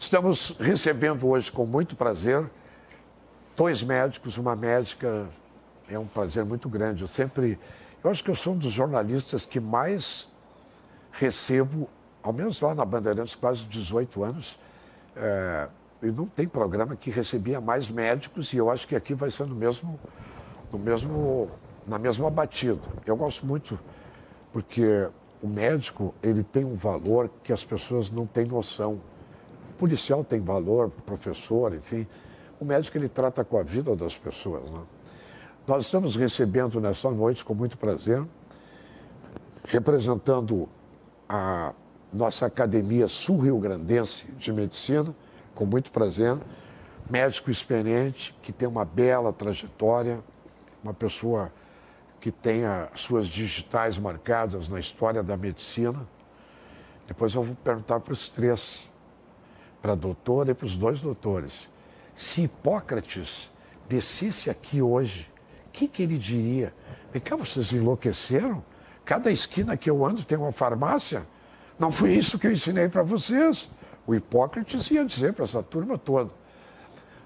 Estamos recebendo hoje, com muito prazer, dois médicos, uma médica. É um prazer muito grande. Eu acho que eu sou um dos jornalistas que mais recebo, ao menos lá na Bandeirantes, quase 18 anos, e não tem programa que recebia mais médicos, e eu acho que aqui vai ser na mesma batida. Eu gosto muito, porque o médico, ele tem um valor que as pessoas não têm noção. O policial tem valor, o professor, enfim. O médico, ele trata com a vida das pessoas, né? Nós estamos recebendo nessa noite, com muito prazer, representando a nossa Academia Sul-Rio-Grandense de Medicina, com muito prazer, médico experiente, que tem uma bela trajetória, uma pessoa que tem as suas digitais marcadas na história da medicina. Depois eu vou perguntar para os três, para a doutora e para os dois doutores, se Hipócrates descesse aqui hoje, o que ele diria? Vem cá, vocês enlouqueceram? Cada esquina que eu ando tem uma farmácia? Não foi isso que eu ensinei para vocês? O Hipócrates ia dizer para essa turma toda.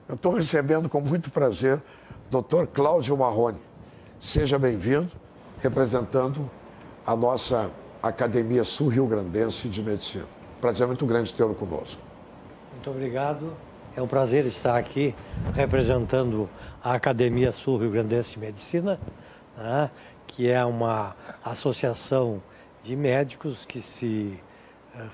Eu estou recebendo com muito prazer o Dr. Cláudio Marrone. Seja bem-vindo, representando a nossa Academia Sul-Rio-Grandense de Medicina. Prazer muito grande tê-lo conosco. Muito obrigado. É um prazer estar aqui representando a Academia Sul-Rio-Grandense de Medicina, né, que é uma associação de médicos que se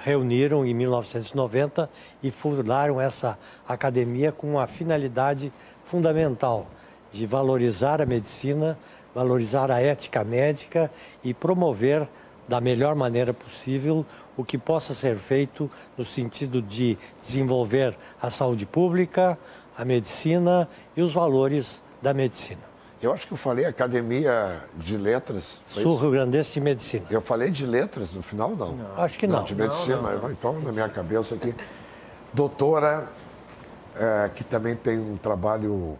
reuniram em 1990 e fundaram essa academia com a finalidade fundamental de valorizar a medicina, valorizar a ética médica e promover da melhor maneira possível o que possa ser feito no sentido de desenvolver a saúde pública, a medicina e os valores da medicina. Eu acho que eu falei Academia de Letras. Sul-Rio-Grandense de Medicina. Eu falei de letras no final, não? Não, acho que não. De medicina, não. Então na minha cabeça aqui. Doutora, que também tem um trabalho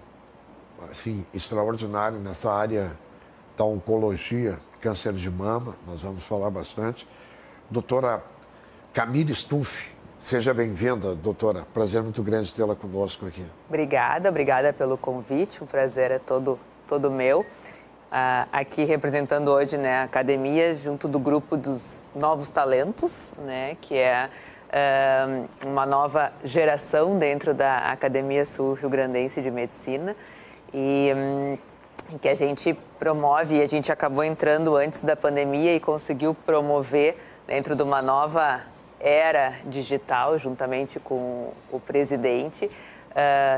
assim, extraordinário nessa área da oncologia, câncer de mama, nós vamos falar bastante. Doutora Camille Stumpf, seja bem-vinda, doutora. Prazer muito grande tê-la conosco aqui. Obrigada pelo convite, o prazer é todo meu. Aqui representando hoje, né, a academia junto do grupo dos novos talentos, né, que é uma nova geração dentro da Academia Sul-Rio-Grandense de Medicina e que a gente promove, e a gente acabou entrando antes da pandemia e conseguiu promover dentro de uma nova era digital, juntamente com o presidente,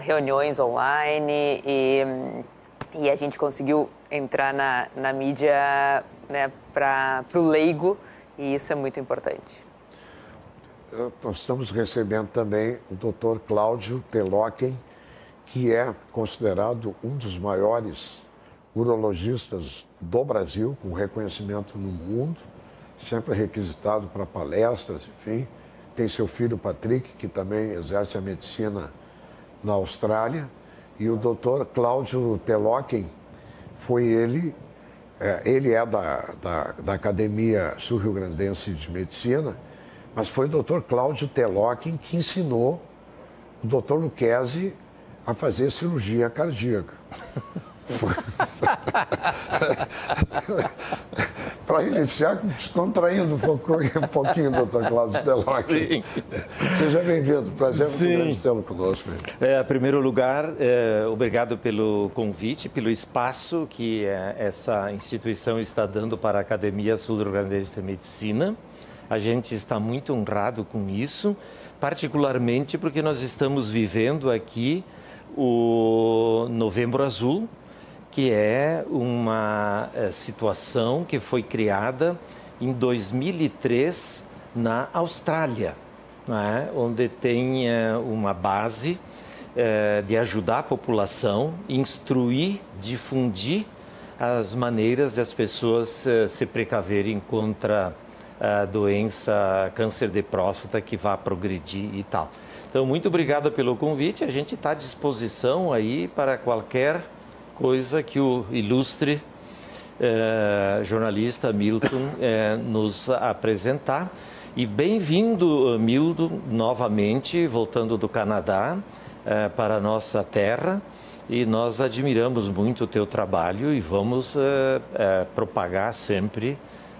reuniões online e a gente conseguiu entrar na mídia, né, para o leigo, e isso é muito importante. Nós estamos recebendo também o Dr. Cláudio Telóquem, que é considerado um dos maiores urologistas do Brasil, com reconhecimento no mundo, sempre requisitado para palestras, enfim. Tem seu filho Patrick, que também exerce a medicina na Austrália. E o doutor Cláudio Telóquem, ele é da Academia Sul-Rio-Grandense de Medicina, mas foi o doutor Cláudio Telóquem que ensinou o doutor Lucchesi a fazer cirurgia cardíaca. Para iniciar, descontraindo um pouquinho, doutor Cláudio Telóquem. Seja bem-vindo, prazer muito grande tê-lo conosco. Em primeiro lugar, obrigado pelo convite, pelo espaço que essa instituição está dando para a Academia Sul-Rio-Grandense de Medicina. A gente está muito honrado com isso, particularmente porque nós estamos vivendo aqui o Novembro Azul, que é uma situação que foi criada em 2003 na Austrália, né, onde tem uma base de ajudar a população, instruir, difundir as maneiras das pessoas se precaverem contra a doença câncer de próstata que vai progredir e tal. Então, muito obrigado pelo convite. A gente está à disposição aí para qualquer coisa que o ilustre jornalista Milton nos apresentar. E bem-vindo, Mildo, novamente, voltando do Canadá para a nossa terra. E nós admiramos muito o teu trabalho e vamos propagar sempre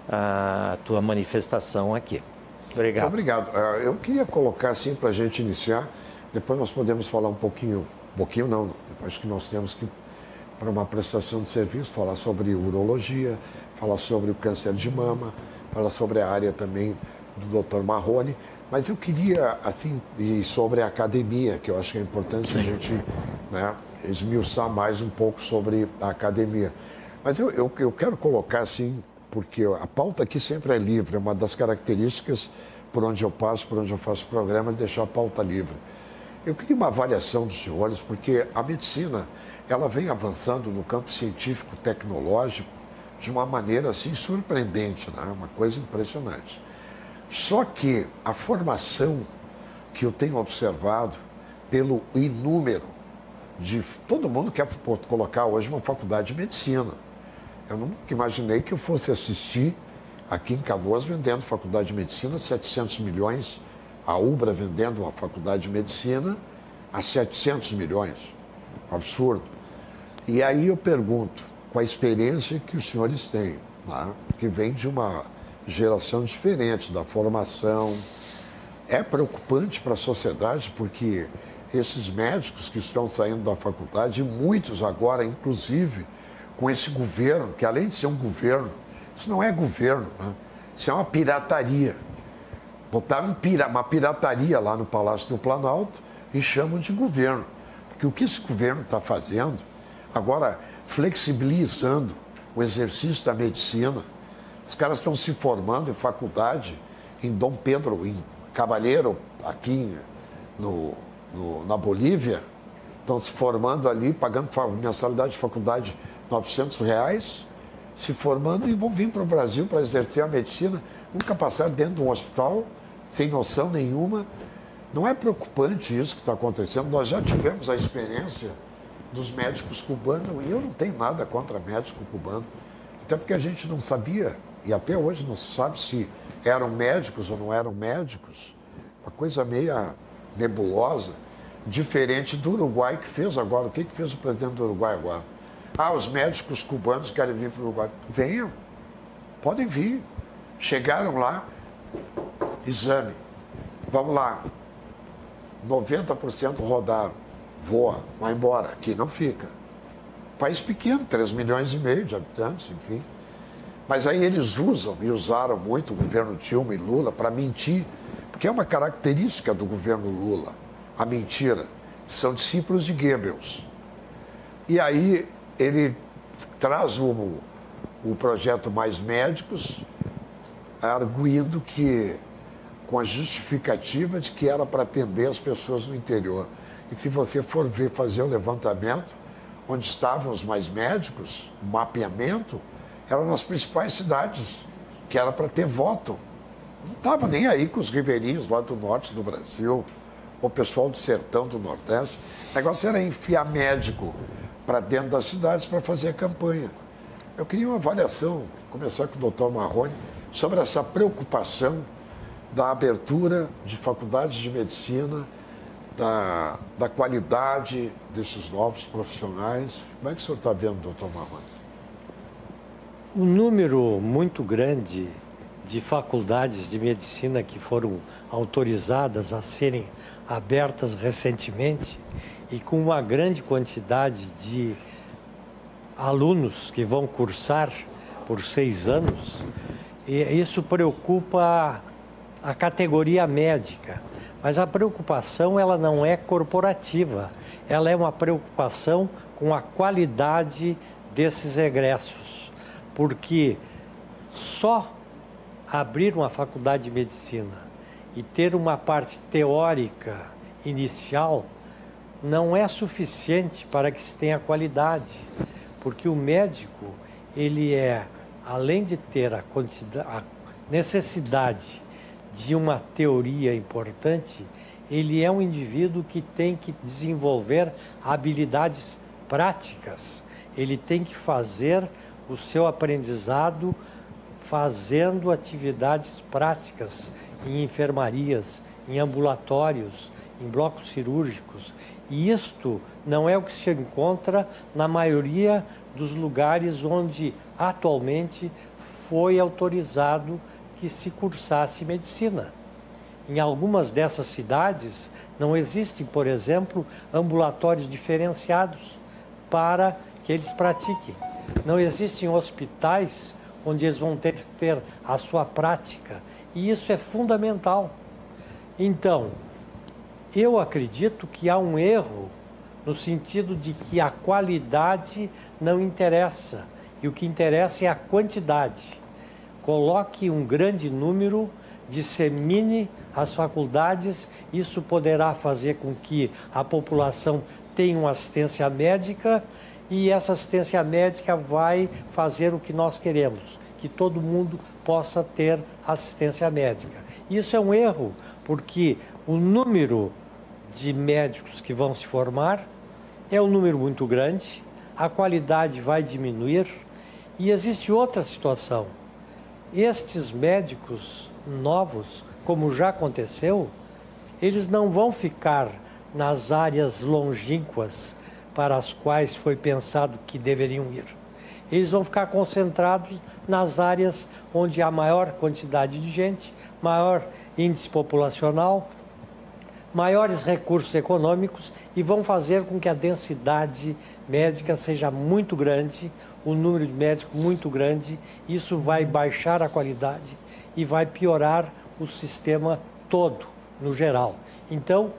a tua manifestação aqui. Obrigado. Obrigado. Eu queria colocar assim para a gente iniciar, depois nós podemos falar um pouquinho não, acho que nós temos que, para uma prestação de serviço, falar sobre urologia, falar sobre o câncer de mama, falar sobre a área também do Dr. Marrone, mas eu queria, assim, e sobre a academia, que eu acho que é importante a gente, né, esmiuçar mais um pouco sobre a academia. Mas eu quero colocar assim, porque a pauta aqui sempre é livre, é uma das características por onde eu passo, por onde eu faço o programa, de deixar a pauta livre. Eu queria uma avaliação dos senhores, porque a medicina, ela vem avançando no campo científico, tecnológico, de uma maneira assim surpreendente, né? Uma coisa impressionante. Só que a formação que eu tenho observado pelo inúmero de... Todo mundo quer colocar hoje uma faculdade de medicina. Eu nunca imaginei que eu fosse assistir aqui em Canoas vendendo faculdade de medicina, 700 milhões, a UBRA vendendo uma faculdade de medicina a 700 milhões. Absurdo. E aí eu pergunto, com a experiência que os senhores têm, né, que vem de uma geração diferente da formação, é preocupante para a sociedade, porque esses médicos que estão saindo da faculdade, e muitos agora, inclusive, com esse governo, que além de ser um governo, isso não é governo, né? Isso é uma pirataria. Botaram uma pirataria lá no Palácio do Planalto e chamam de governo. Porque o que esse governo está fazendo, agora flexibilizando o exercício da medicina, os caras estão se formando em faculdade, em Dom Pedro, em Cavalheiro, aqui na Bolívia, estão se formando ali, pagando mensalidade de faculdade R$900, se formando e vão vir para o Brasil para exercer a medicina, nunca passaram dentro de um hospital, sem noção nenhuma. Não é preocupante isso que está acontecendo? Nós já tivemos a experiência dos médicos cubanos, e eu não tenho nada contra médico cubano, até porque a gente não sabia, e até hoje não se sabe se eram médicos ou não eram médicos, uma coisa meio nebulosa, diferente do Uruguai que fez agora. O que fez o presidente do Uruguai agora? Os médicos cubanos querem vir para o Uruguai. Venham, podem vir. Chegaram lá, exame, vamos lá, 90% rodaram, voa, vai embora, aqui não fica. País pequeno, 3,5 milhões de habitantes, enfim. Mas aí eles usam, e usaram muito o governo Dilma e Lula para mentir, porque é uma característica do governo Lula, a mentira. São discípulos de Goebbels. E aí ele traz o projeto Mais Médicos, arguindo que, com a justificativa de que era para atender as pessoas no interior. E se você for ver, fazer o levantamento, onde estavam os mais médicos, o mapeamento, eram nas principais cidades, que era para ter voto. Não estava nem aí com os ribeirinhos lá do norte do Brasil, o pessoal do sertão do Nordeste. O negócio era enfiar médico para dentro das cidades para fazer a campanha. Eu queria uma avaliação, começar com o Dr. Marrone, sobre essa preocupação da abertura de faculdades de medicina, da qualidade desses novos profissionais. Como é que o senhor está vendo, doutor Marrone? Um número muito grande de faculdades de medicina que foram autorizadas a serem abertas recentemente e com uma grande quantidade de alunos que vão cursar por 6 anos, e isso preocupa a categoria médica. Mas a preocupação, ela não é corporativa, ela é uma preocupação com a qualidade desses egressos, porque só abrir uma faculdade de medicina e ter uma parte teórica inicial não é suficiente para que se tenha qualidade, porque o médico, ele além de ter a necessidade de uma teoria importante, ele é um indivíduo que tem que desenvolver habilidades práticas, ele tem que fazer o seu aprendizado fazendo atividades práticas em enfermarias, em ambulatórios, em blocos cirúrgicos. E isto não é o que se encontra na maioria dos lugares onde atualmente foi autorizado que se cursasse medicina. Em algumas dessas cidades não existem, por exemplo, ambulatórios diferenciados para que eles pratiquem. Não existem hospitais onde eles vão ter a sua prática. E isso é fundamental. Então, eu acredito que há um erro no sentido de que a qualidade não interessa. E o que interessa é a quantidade. Coloque um grande número, dissemine as faculdades, isso poderá fazer com que a população tenha uma assistência médica e essa assistência médica vai fazer o que nós queremos, que todo mundo possa ter assistência médica. Isso é um erro, porque o número de médicos que vão se formar é um número muito grande, a qualidade vai diminuir e existe outra situação. Estes médicos novos, como já aconteceu, eles não vão ficar nas áreas longínquas para as quais foi pensado que deveriam ir. Eles vão ficar concentrados nas áreas onde há maior quantidade de gente, maior índice populacional, maiores recursos econômicos e vão fazer com que a densidade médica seja muito grande, o número de médicos muito grande. Isso vai baixar a qualidade e vai piorar o sistema todo, no geral. Então,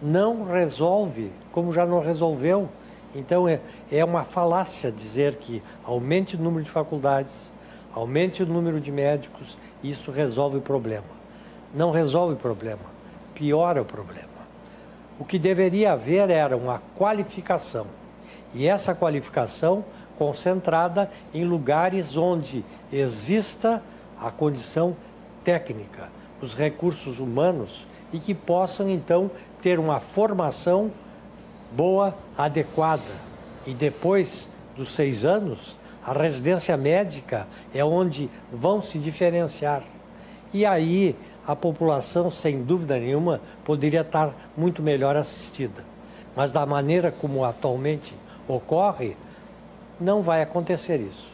não resolve, como já não resolveu. Então, é uma falácia dizer que aumente o número de faculdades, aumente o número de médicos, isso resolve o problema. Não resolve o problema, piora o problema. O que deveria haver era uma qualificação. E essa qualificação concentrada em lugares onde exista a condição técnica, os recursos humanos e que possam, então, ter uma formação boa, adequada. E depois dos 6 anos, a residência médica é onde vão se diferenciar. E aí a população, sem dúvida nenhuma, poderia estar muito melhor assistida. Mas da maneira como atualmente ocorre, não vai acontecer isso.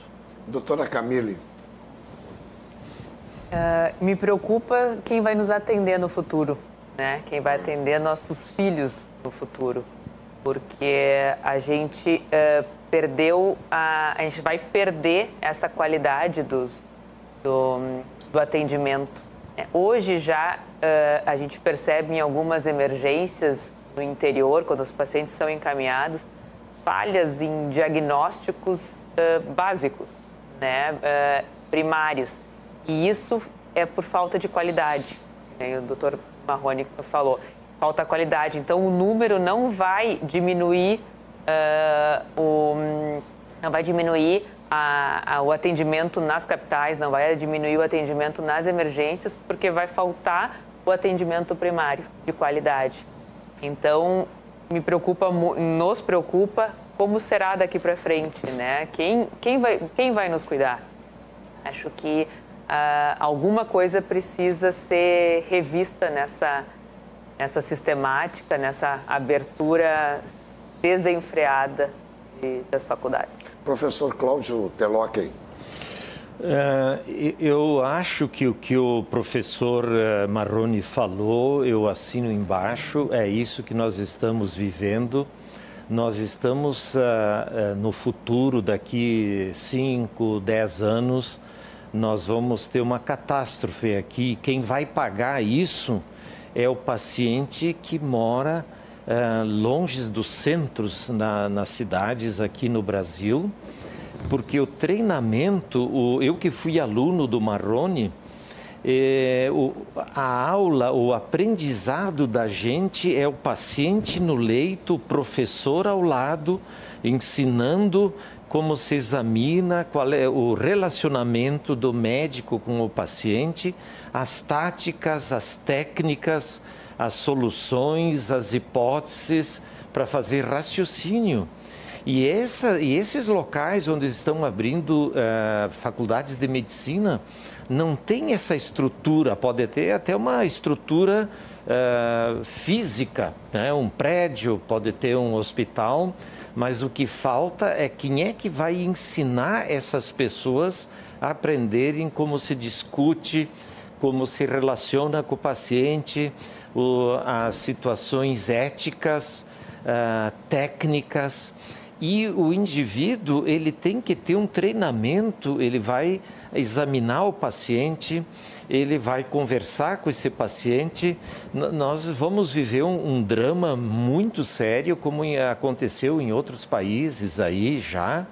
Doutora Camille. Me preocupa quem vai nos atender no futuro, né? Quem vai atender nossos filhos no futuro. Porque a gente a gente vai perder essa qualidade do atendimento. Hoje já a gente percebe em algumas emergências no interior, quando os pacientes são encaminhados, falhas em diagnósticos básicos, né? Primários. E isso é por falta de qualidade. O doutor Marrone falou, falta qualidade. Então, o número não vai diminuir, o atendimento nas capitais, não vai diminuir o atendimento nas emergências, porque vai faltar o atendimento primário de qualidade. Então, nos preocupa como será daqui para frente, né? Quem vai nos cuidar? Acho que alguma coisa precisa ser revista nessa sistemática, nessa abertura desenfreada das faculdades. Professor Cláudio Telocchi. Eu acho que o que o professor Marrone falou, eu assino embaixo, é isso que nós estamos vivendo. Nós estamos no futuro, daqui 5, 10 anos, nós vamos ter uma catástrofe aqui. Quem vai pagar isso é o paciente que mora longe dos centros nas cidades aqui no Brasil, porque o treinamento, eu que fui aluno do Marrone, a aula, o aprendizado da gente é o paciente no leito, o professor ao lado, ensinando como se examina, qual é o relacionamento do médico com o paciente, as táticas, as técnicas, as soluções, as hipóteses para fazer raciocínio. E esses locais onde estão abrindo faculdades de medicina não tem essa estrutura, pode ter até uma estrutura física, né? Um prédio, pode ter um hospital, mas o que falta é quem é que vai ensinar essas pessoas a aprenderem como se discute, como se relaciona com o paciente, as situações éticas, técnicas. E o indivíduo, ele tem que ter um treinamento, ele vai examinar o paciente, ele vai conversar com esse paciente. Nós vamos viver um drama muito sério, como aconteceu em outros países aí já,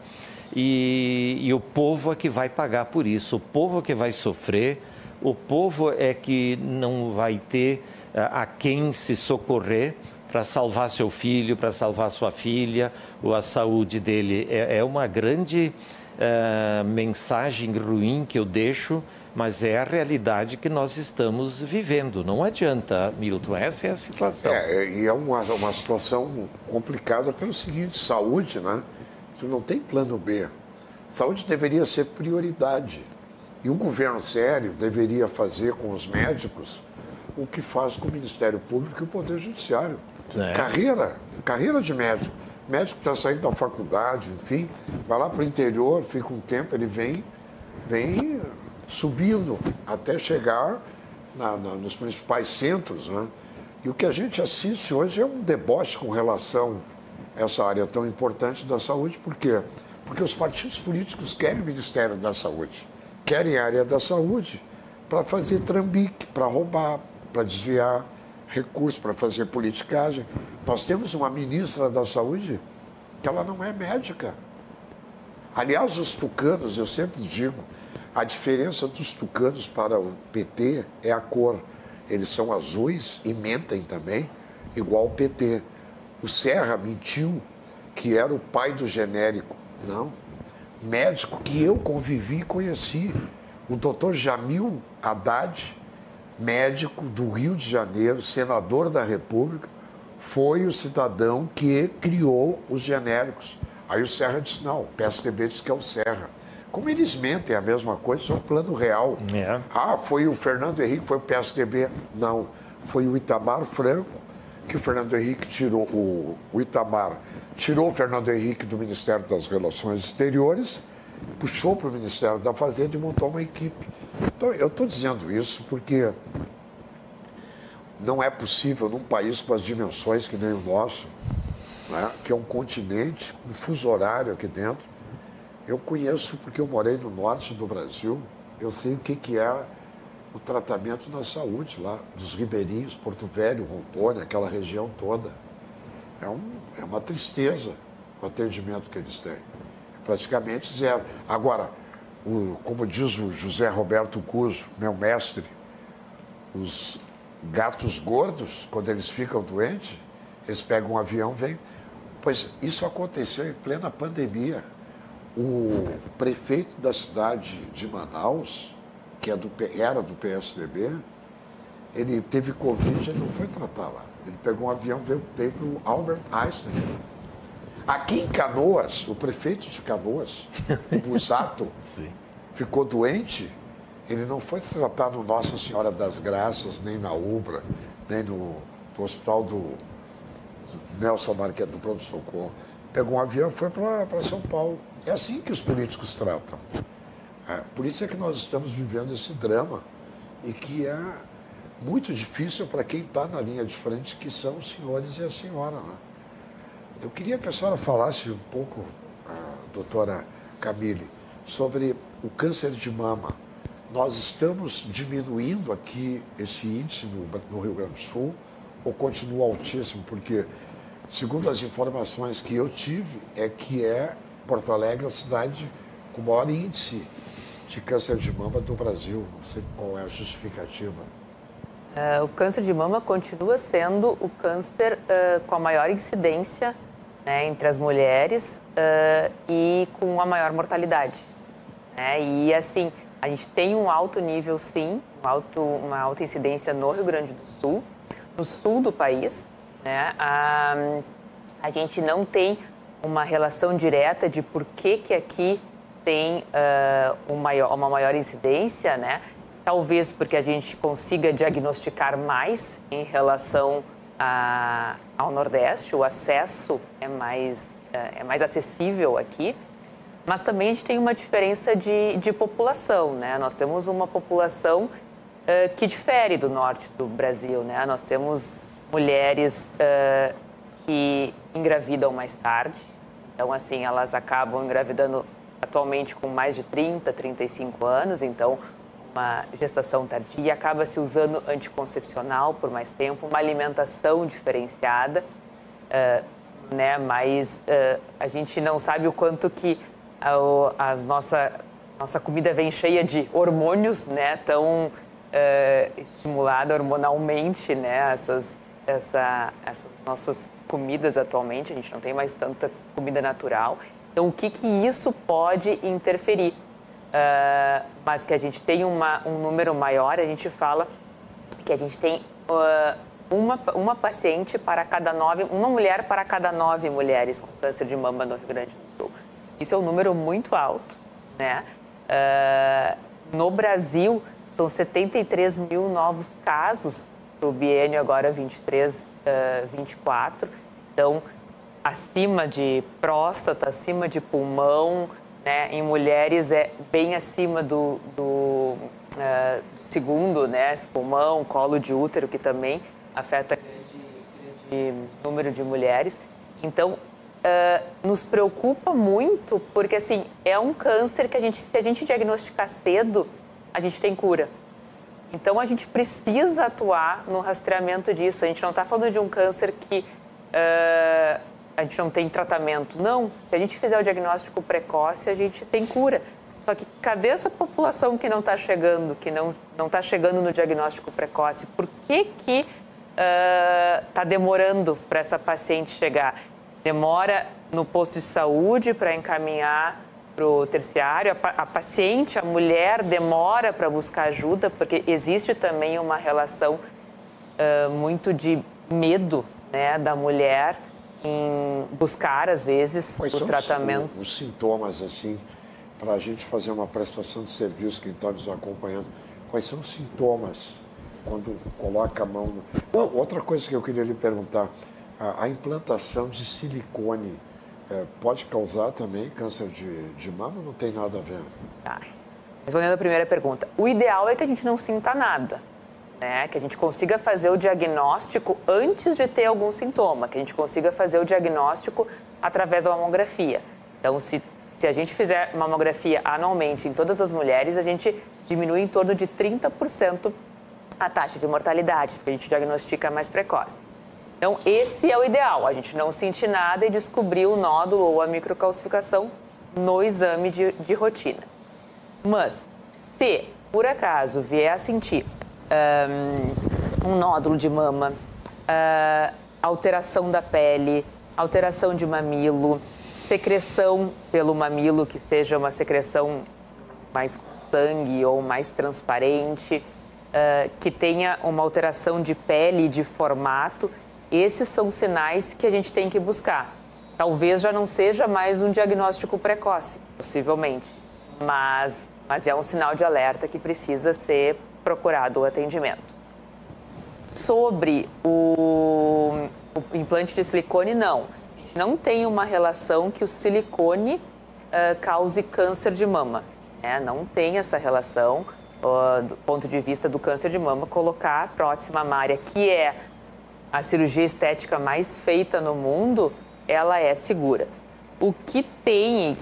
e o povo é que vai pagar por isso, o povo é que vai sofrer, o povo é que não vai ter a quem se socorrer para salvar seu filho, para salvar sua filha, ou a saúde dele. É uma grande mensagem ruim que eu deixo, mas é a realidade que nós estamos vivendo. Não adianta, Milton, essa é a situação. E é uma situação complicada pelo seguinte, saúde, né? Você não tem plano B. Saúde deveria ser prioridade. E um governo sério deveria fazer com os médicos o que faz com o Ministério Público e o Poder Judiciário. Carreira de médico. O médico está saindo da faculdade, enfim, vai lá para o interior, fica um tempo, ele vem subindo até chegar nos principais centros, né? E o que a gente assiste hoje é um deboche com relação a essa área tão importante da saúde. Por quê? Porque os partidos políticos querem o Ministério da Saúde, querem a área da saúde para fazer trambique, para roubar, para desviar recursos, para fazer politicagem. Nós temos uma ministra da Saúde que ela não é médica. Aliás, os tucanos, eu sempre digo, a diferença dos tucanos para o PT é a cor. Eles são azuis e mentem também, igual o PT. O Serra mentiu que era o pai do genérico. Não. Médico que eu convivi e conheci. O doutor Jamil Haddad, médico do Rio de Janeiro, senador da República, foi o cidadão que criou os genéricos. Aí o Serra disse, não, o PSDB disse que é o Serra. Como eles mentem a mesma coisa, só o plano real. Foi o Fernando Henrique, foi o PSDB. Não, foi o Itamar Franco, que o Fernando Henrique tirou, o Itamar tirou o Fernando Henrique do Ministério das Relações Exteriores, puxou para o Ministério da Fazenda e montou uma equipe. Então, eu estou dizendo isso porque não é possível num país com as dimensões que nem o nosso, né, que é um continente, um fuso horário aqui dentro. Eu conheço porque eu morei no norte do Brasil, eu sei o que é o tratamento da saúde lá, dos ribeirinhos, Porto Velho, Rondônia, aquela região toda. É uma tristeza o atendimento que eles têm. Praticamente zero. Agora, como diz o José Roberto Cuso, meu mestre, os gatos gordos, quando eles ficam doentes, eles pegam um avião e vêm. Pois isso aconteceu em plena pandemia. O prefeito da cidade de Manaus, que era do PSDB, ele teve Covid e ele não foi tratar lá. Ele pegou um avião e veio para o Albert Einstein. Aqui em Canoas, o prefeito de Canoas, o Busato, ficou doente, ele não foi se tratar no Nossa Senhora das Graças, nem na UBRA, nem no hospital do Nelson Marques, do Pronto Socorro. Pegou um avião e foi para São Paulo. É assim que os políticos tratam. Por isso é que nós estamos vivendo esse drama e que é muito difícil para quem está na linha de frente, que são os senhores e a senhora, né? Eu queria que a senhora falasse um pouco, doutora Camille, sobre o câncer de mama. Nós estamos diminuindo aqui esse índice no Rio Grande do Sul ou continua altíssimo? Porque, segundo as informações que eu tive, é que Porto Alegre a cidade com o maior índice de câncer de mama do Brasil. Não sei qual é a justificativa. O câncer de mama continua sendo o câncer com a maior incidência, né, entre as mulheres e com a maior mortalidade. Né? E, assim, a gente tem um alto nível, sim, uma alta incidência no Rio Grande do Sul, no sul do país. Né? A gente não tem uma relação direta de por que aqui tem uma maior incidência, né? Talvez porque a gente consiga diagnosticar mais em relação ao Nordeste, o acesso é mais acessível aqui, mas também a gente tem uma diferença de população, né? Nós temos uma população que difere do norte do Brasil, né? Nós temos mulheres que engravidam mais tarde, então, assim, elas acabam engravidando atualmente com mais de 30, 35 anos, então, uma gestação tardia, acaba se usando anticoncepcional por mais tempo, uma alimentação diferenciada, né? Mas a gente não sabe o quanto que nossa comida vem cheia de hormônios, né? Tão estimulada hormonalmente, né? Essas nossas comidas atualmente, a gente não tem mais tanta comida natural. Então, o que isso pode interferir? Mas que a gente tem um número maior, a gente fala que a gente tem uma paciente para cada 9, uma mulher para cada 9 mulheres com câncer de mama no Rio Grande do Sul. Isso é um número muito alto, né? No Brasil, são 73 mil novos casos para o biênio agora 23-24. Então, acima de próstata, acima de pulmão, né? Em mulheres é bem acima do segundo, né? Pulmão, colo de útero, que também afeta grande número de mulheres. Então, nos preocupa muito, porque assim, é um câncer que se a gente diagnosticar cedo, a gente tem cura. Então, a gente precisa atuar no rastreamento disso. A gente não está falando de um câncer que a gente não tem tratamento. Não, se a gente fizer o diagnóstico precoce, a gente tem cura. Só que cadê essa população que não está chegando, que não está chegando no diagnóstico precoce? Por que está demorando para essa paciente chegar? Demora no posto de saúde para encaminhar para o terciário, a paciente, a mulher, demora para buscar ajuda, porque existe também uma relação muito de medo, né, da mulher em buscar, às vezes, o tratamento. Os sintomas, assim, para a gente fazer uma prestação de serviço, quem está nos acompanhando, quais são os sintomas quando coloca a mão no... Outra coisa que eu queria lhe perguntar, a implantação de silicone pode causar também câncer de mama ou não tem nada a ver? Tá. Respondendo a primeira pergunta, o ideal é que a gente não sinta nada, né? Que a gente consiga fazer o diagnóstico antes de ter algum sintoma, que a gente consiga fazer o diagnóstico através da mamografia. Então, se a gente fizer mamografia anualmente em todas as mulheres, a gente diminui em torno de 30% a taxa de mortalidade, porque a gente diagnostica mais precoce. Então, esse é o ideal, a gente não sentir nada e descobrir o nódulo ou a microcalcificação no exame de rotina. Mas, se por acaso vier a sentir um nódulo de mama, alteração da pele, alteração de mamilo, secreção pelo mamilo, que seja uma secreção mais com sangue ou mais transparente, que tenha uma alteração de pele e de formato, esses são sinais que a gente tem que buscar. Talvez já não seja mais um diagnóstico precoce, possivelmente, mas é um sinal de alerta que precisa ser procurado o atendimento. Sobre o implante de silicone, não. A gente não tem uma relação que o silicone cause câncer de mama, né? Não tem essa relação, do ponto de vista do câncer de mama, colocar a prótese mamária, que é a cirurgia estética mais feita no mundo, ela é segura. O que tem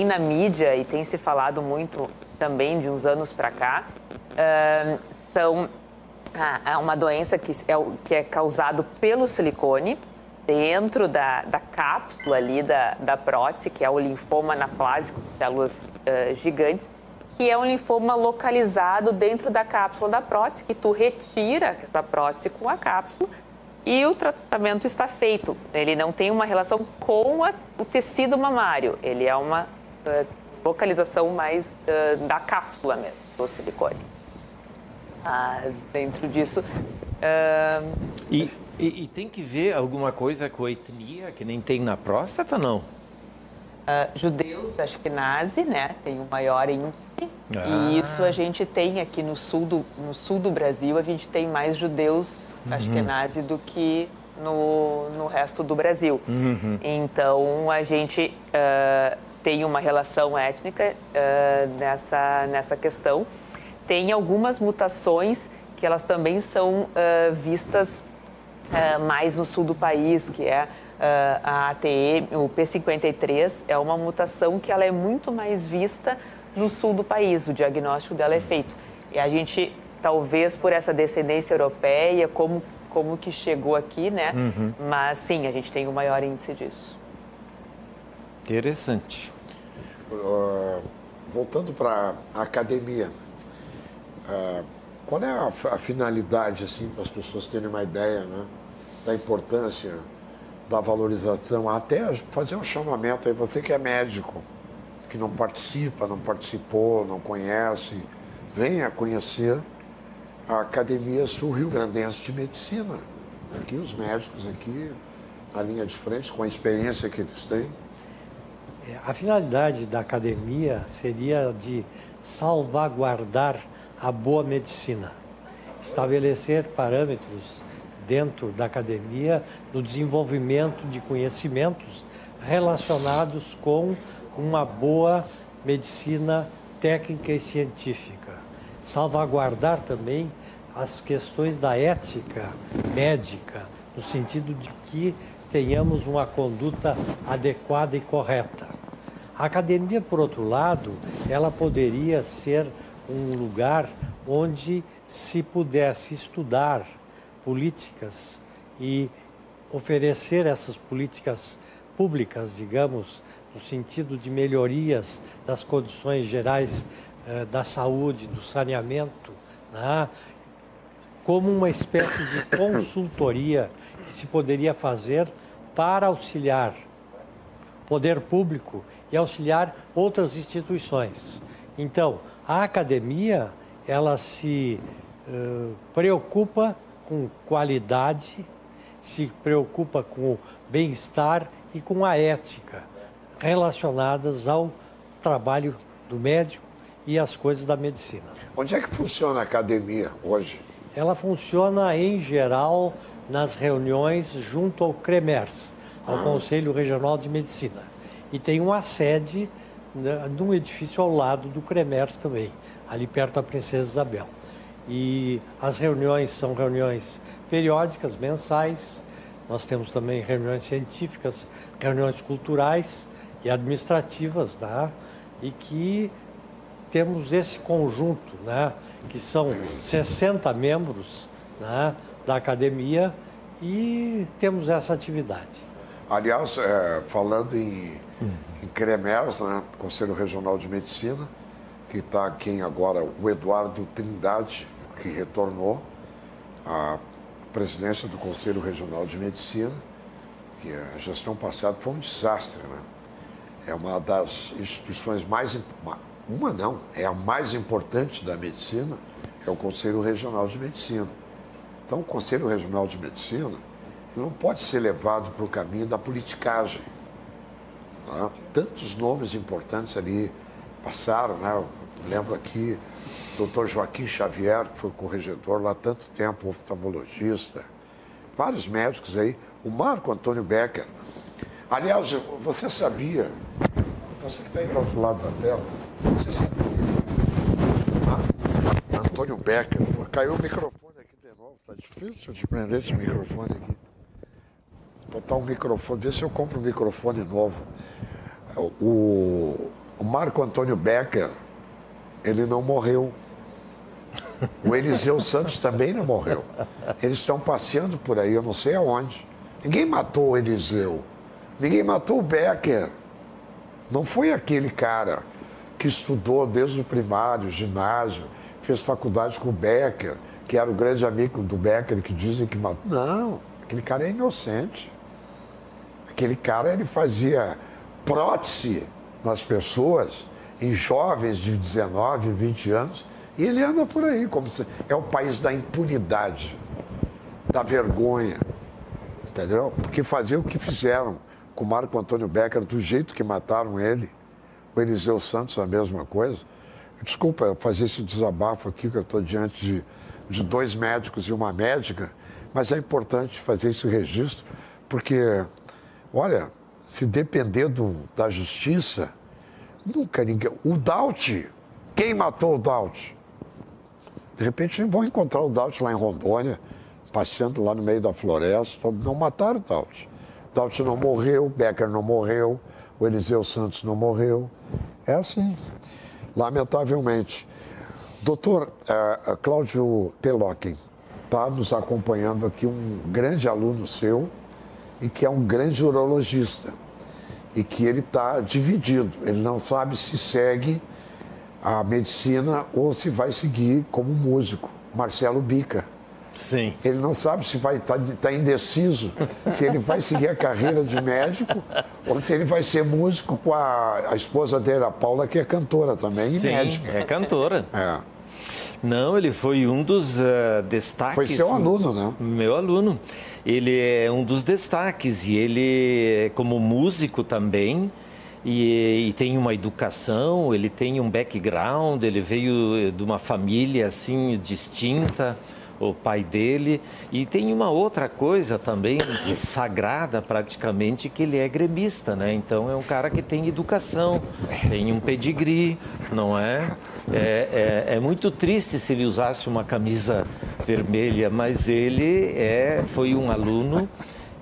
na mídia e tem se falado muito também de uns anos para cá, são uma doença que é causado pelo silicone dentro da cápsula ali da prótese, que é o linfoma anaplásico de células gigantes, que é um linfoma localizado dentro da cápsula da prótese, que tu retira essa prótese com a cápsula e o tratamento está feito. Ele não tem uma relação com o tecido mamário, ele é uma localização mais da cápsula mesmo, do silicone. Mas dentro disso, E tem que ver alguma coisa com a etnia, que nem tem na próstata, não? Judeus, ashkenazi, né, tem o maior índice, e isso a gente tem aqui no sul do Brasil, a gente tem mais judeus ashkenazi do que no resto do Brasil. Então, a gente tem uma relação étnica nessa questão. Tem algumas mutações que elas também são vistas mais no sul do país, que é a ATE, o P53, é uma mutação que ela é muito mais vista no sul do país, o diagnóstico dela é feito. E a gente, talvez por essa descendência europeia, como que chegou aqui, né? Mas sim, a gente tem o maior índice disso. Interessante. Voltando para a academia, qual é a finalidade, assim, para as pessoas terem uma ideia, né, da importância, da valorização, até fazer um chamamento aí, você que é médico, que não participa, não participou, não conhece, venha conhecer a Academia Sul-Rio-Grandense de Medicina. Aqui os médicos aqui, na linha de frente, com a experiência que eles têm. A finalidade da academia seria de salvaguardar a boa medicina, estabelecer parâmetros dentro da academia no desenvolvimento de conhecimentos relacionados com uma boa medicina técnica e científica. Salvaguardar também as questões da ética médica, no sentido de que tenhamos uma conduta adequada e correta. A academia, por outro lado, ela poderia ser um lugar onde se pudesse estudar políticas e oferecer essas políticas públicas, digamos, no sentido de melhorias das condições gerais da saúde, do saneamento, né? Como uma espécie de consultoria que se poderia fazer para auxiliar o poder público e auxiliar outras instituições. Então, a academia, ela se preocupa com qualidade, se preocupa com o bem-estar e com a ética relacionadas ao trabalho do médico e às coisas da medicina. Onde é que funciona a academia hoje? Ela funciona, em geral, nas reuniões junto ao CREMERS, ao Conselho Regional de Medicina. E tem uma sede num edifício ao lado do CREMERS também, ali perto da Princesa Isabel. E as reuniões são reuniões periódicas, mensais. Nós temos também reuniões científicas, reuniões culturais e administrativas, né? E que temos esse conjunto, né? Que são 60 membros, né, da academia, e temos essa atividade. Aliás, falando em CREMERS, né, Conselho Regional de Medicina, que está aqui agora o Eduardo Trindade, que retornou à presidência do Conselho Regional de Medicina, que a gestão passada foi um desastre, né? É uma das instituições mais... é a mais importante da medicina, é o Conselho Regional de Medicina. Então, o Conselho Regional de Medicina não pode ser levado para o caminho da politicagem. Né? Tantos nomes importantes ali passaram, né? Eu lembro aqui o Dr. Joaquim Xavier, que foi corregedor lá há tanto tempo, oftalmologista, vários médicos aí, o Marco Antônio Becker. Aliás, você sabia, você que está aí do outro lado da tela, você sabia? Antônio Becker, caiu o microfone aqui de novo, tá difícil de prender esse microfone aqui. Botar um microfone, ver se eu compro um microfone novo. O Marco Antônio Becker, ele não morreu. O Eliseu Santos também não morreu. Eles estão passeando por aí, eu não sei aonde. Ninguém matou o Eliseu. Ninguém matou o Becker. Não foi aquele cara que estudou desde o primário, ginásio, fez faculdade com o Becker, que era o grande amigo do Becker, que dizem que matou. Não, aquele cara é inocente. Aquele cara, ele fazia prótese nas pessoas, em jovens de 19, 20 anos, e ele anda por aí, como se... é o país da impunidade. da vergonha, entendeu? Porque fazer o que fizeram com o Marco Antônio Becker, do jeito que mataram ele, o Eliseu Santos, a mesma coisa. Desculpa fazer esse desabafo aqui, que eu estou diante de 2 médicos e uma médica, mas é importante fazer esse registro, porque, olha, se depender da justiça, nunca ninguém... O Daut, quem matou o Daut? De repente vão encontrar o Daut lá em Rondônia, passeando lá no meio da floresta. Não mataram o Daut. Daut não morreu, Becker não morreu, o Eliseu Santos não morreu. É assim, lamentavelmente. Doutor Cláudio Peloquin está nos acompanhando aqui, um grande aluno seu e que é um grande urologista. E que ele está dividido, ele não sabe se segue a medicina ou se vai seguir como músico. Marcelo Bica. Sim. Ele não sabe se vai tá indeciso, se ele vai seguir a carreira de médico ou se ele vai ser músico com a esposa dele, a Paula, que é cantora também e médica. É cantora. É. Não, ele foi um dos destaques. Foi seu aluno, né? Meu aluno. Ele é um dos destaques e ele, como músico também, e tem uma educação, ele tem um background, ele veio de uma família assim distinta, o pai dele, e tem uma outra coisa também sagrada praticamente, que ele é gremista, né? Então é um cara que tem educação, tem um pedigree, não é? É muito triste se ele usasse uma camisa vermelha, mas ele foi um aluno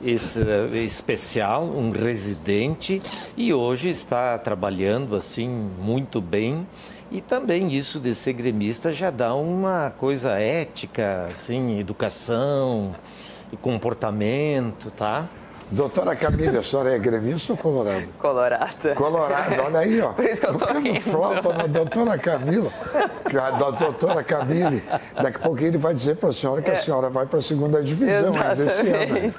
especial, um residente, e hoje está trabalhando assim muito bem. E também isso de ser gremista já dá uma coisa ética, assim, educação e comportamento, tá? Doutora Camila, a senhora é gremista ou colorado? Colorada. Colorado, olha aí, ó. Por isso que eu tô rindo. Flauta na doutora Camila, da doutora Camille. Daqui a pouquinho ele vai dizer para a senhora que a senhora vai para a 2ª divisão ainda esse ano.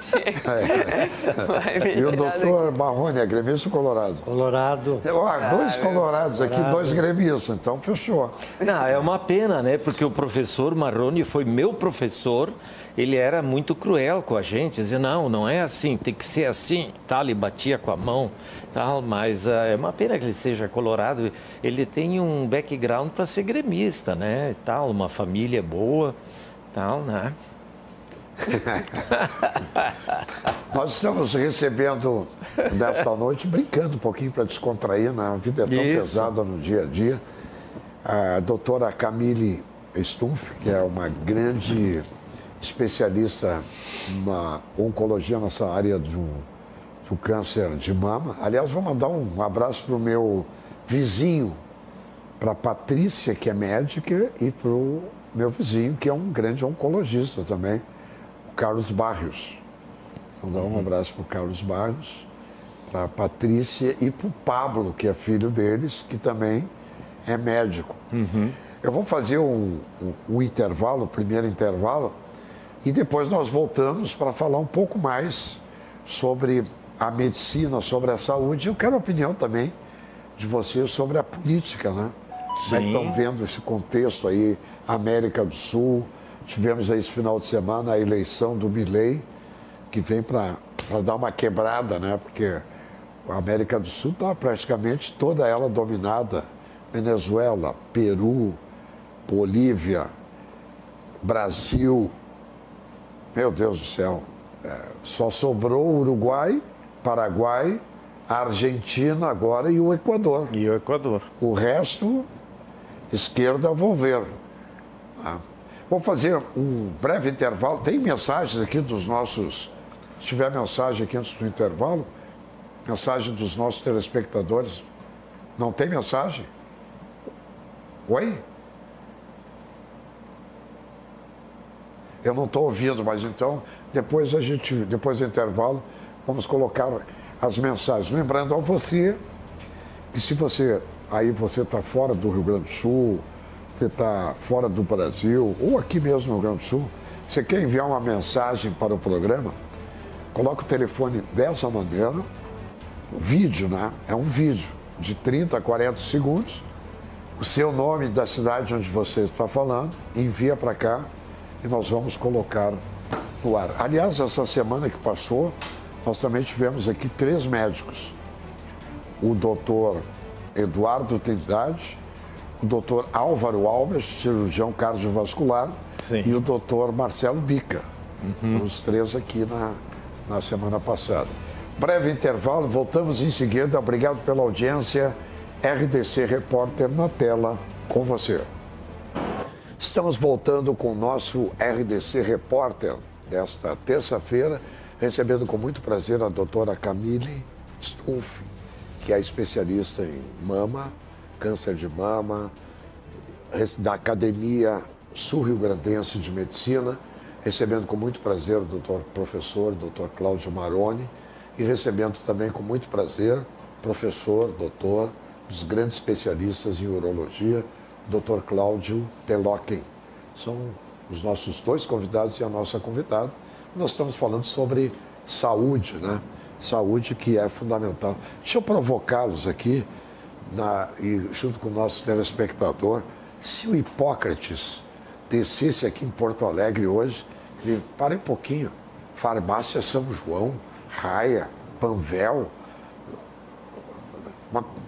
E o doutor Marrone é gremista ou colorado? Colorado. 2 colorados aqui, 2 gremistas, então fechou. Não, é uma pena, né? Porque o professor Marrone foi meu professor. Ele era muito cruel com a gente, dizia, não é assim, tem que ser assim, tal, ele batia com a mão, tal, mas é uma pena que ele seja colorado, ele tem um background para ser gremista, né, tal, uma família boa, tal, né. Nós estamos recebendo nesta noite, brincando um pouquinho para descontrair, né? A vida é tão pesada no dia a dia, a doutora Camille Stumpf, que é uma grande especialista na oncologia, nessa área do câncer de mama. Aliás, vou mandar um abraço para o meu vizinho, para a Patrícia, que é médica, e para o meu vizinho, que é um grande oncologista também, o Carlos Barrios. Vou dar um abraço para o Carlos Barrios, para a Patrícia e para o Pablo, que é filho deles, que também é médico. Eu vou fazer um intervalo, o primeiro intervalo, e depois nós voltamos para falar um pouco mais sobre a medicina, sobre a saúde. Eu quero a opinião também de vocês sobre a política, né? Como é que estão vendo esse contexto aí, América do Sul? Tivemos aí esse final de semana a eleição do Milei, que vem para dar uma quebrada, né? Porque a América do Sul está praticamente toda ela dominada. Venezuela, Peru, Bolívia, Brasil... Meu Deus do céu, só sobrou o Uruguai, Paraguai, a Argentina agora e o Equador. E o Equador. O resto, esquerda, vou ver. Vou fazer um breve intervalo. Tem mensagens aqui dos nossos... Se tiver mensagem aqui antes do intervalo, mensagem dos nossos telespectadores. Não tem mensagem? Oi? Eu não estou ouvindo, mas então, depois do intervalo, vamos colocar as mensagens. Lembrando a você que se você está fora do Rio Grande do Sul, você está fora do Brasil, ou aqui mesmo no Rio Grande do Sul, você quer enviar uma mensagem para o programa, coloca o telefone dessa maneira, o vídeo, né? É um vídeo de 30 a 40 segundos, o seu nome da cidade onde você está falando, envia para cá, e nós vamos colocar no ar. Aliás, essa semana que passou, nós também tivemos aqui 3 médicos. O doutor Eduardo Trindade, o doutor Álvaro Albert, cirurgião cardiovascular, Sim. e o doutor Marcelo Bica. Os 3 aqui na semana passada. Breve intervalo, voltamos em seguida. Obrigado pela audiência. RDC Repórter na tela com você. Estamos voltando com o nosso RDC Repórter desta terça-feira, recebendo com muito prazer a doutora Camille Stumpf, que é especialista em mama, câncer de mama, da Academia Sul-Rio-Grandense de Medicina, recebendo com muito prazer o professor Cláudio Maroni, e recebendo também com muito prazer o doutor, dos grandes especialistas em urologia, Dr. Cláudio Teloquem. São os nossos 2 convidados e a nossa convidada. Nós estamos falando sobre saúde, né? Saúde que é fundamental. Deixa eu provocá-los aqui, e junto com o nosso telespectador, se o Hipócrates descesse aqui em Porto Alegre hoje, ele, para um pouquinho, Farmácia São João, Raia, Panvel,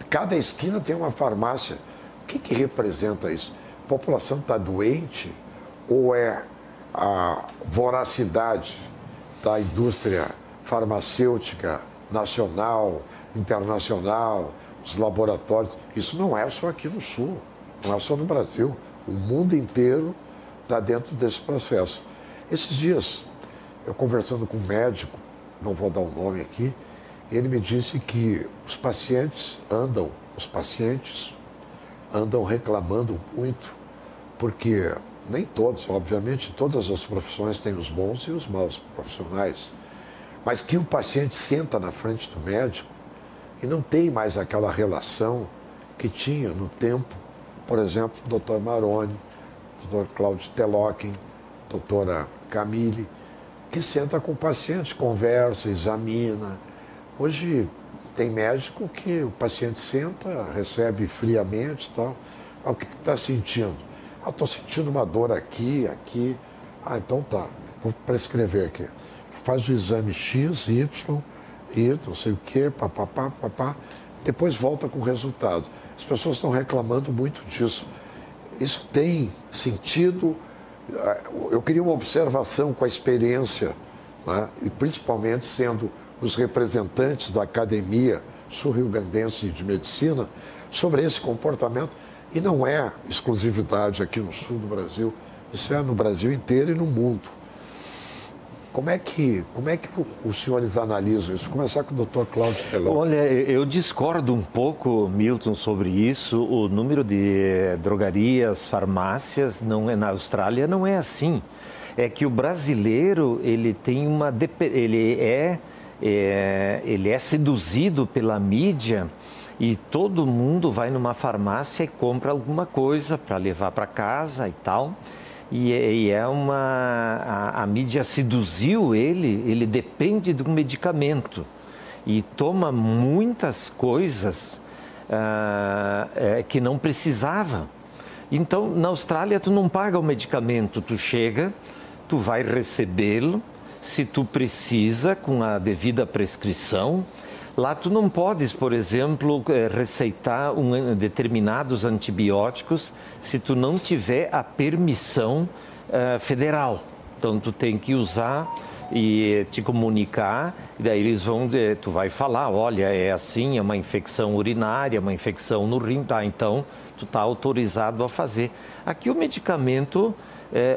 cada esquina tem uma farmácia. O que representa isso? A população está doente ou é a voracidade da indústria farmacêutica nacional, internacional, os laboratórios? Isso não é só aqui no Sul, não é só no Brasil. O mundo inteiro está dentro desse processo. Esses dias, eu conversando com um médico, não vou dar o nome aqui, ele me disse que os pacientes andam reclamando muito, porque nem todos, obviamente, todas as profissões têm os bons e os maus profissionais, mas que o paciente senta na frente do médico e não tem mais aquela relação que tinha no tempo, por exemplo, o Dr. Maroni, o Dr. Cláudio Teloquem, a doutora Camille, que senta com o paciente, conversa, examina. Hoje tem médico que o paciente senta, recebe friamente e tal. O que está sentindo? Estou sentindo uma dor aqui. Então tá, vou prescrever aqui. Faz o exame X, Y, não sei o quê, papapá. Depois volta com o resultado. As pessoas estão reclamando muito disso. Isso tem sentido. Eu queria uma observação com a experiência, né? E principalmente sendo os representantes da Academia Sul-Rio-Grandense de Medicina, sobre esse comportamento. E não é exclusividade aqui no sul do Brasil, isso é no Brasil inteiro e no mundo. Como é que os senhores analisam isso? Vou começar com o Dr. Cláudio Teloquem. Olha, eu discordo um pouco, Milton, sobre isso. O número de drogarias, farmácias na Austrália não é assim. É que o brasileiro, ele tem ele é seduzido pela mídia e todo mundo vai numa farmácia e compra alguma coisa para levar para casa e tal. A mídia seduziu ele depende de um medicamento e toma muitas coisas que não precisava. Então, na Austrália, tu não paga o medicamento, tu chega, tu vai recebê-lo, se tu precisa, com a devida prescrição. Lá tu não podes, por exemplo, receitar determinados antibióticos se tu não tiver a permissão federal. Então tu tem que usar e te comunicar, e daí tu vai falar, olha, é assim, é uma infecção urinária, uma infecção no rim, tá? Então tu está autorizado a fazer. Aqui o medicamento,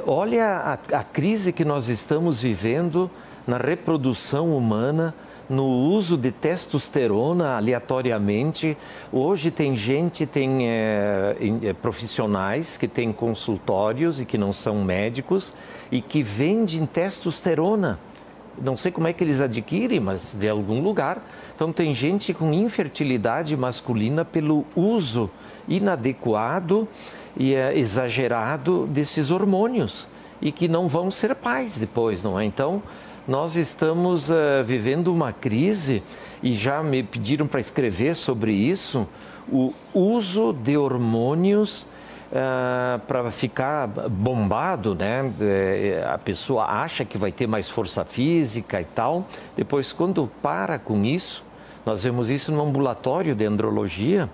olha a crise que nós estamos vivendo na reprodução humana, no uso de testosterona aleatoriamente. Hoje tem profissionais que têm consultórios e que não são médicos e que vendem testosterona. Não sei como é que eles adquirem, mas de algum lugar. Então tem gente com infertilidade masculina pelo uso inadequado e exagerado desses hormônios e que não vão ser pais depois, não é? Então, nós estamos vivendo uma crise e já me pediram para escrever sobre isso, o uso de hormônios para ficar bombado, né? A pessoa acha que vai ter mais força física e tal. Depois, quando para com isso, nós vemos isso no ambulatório de andrologia.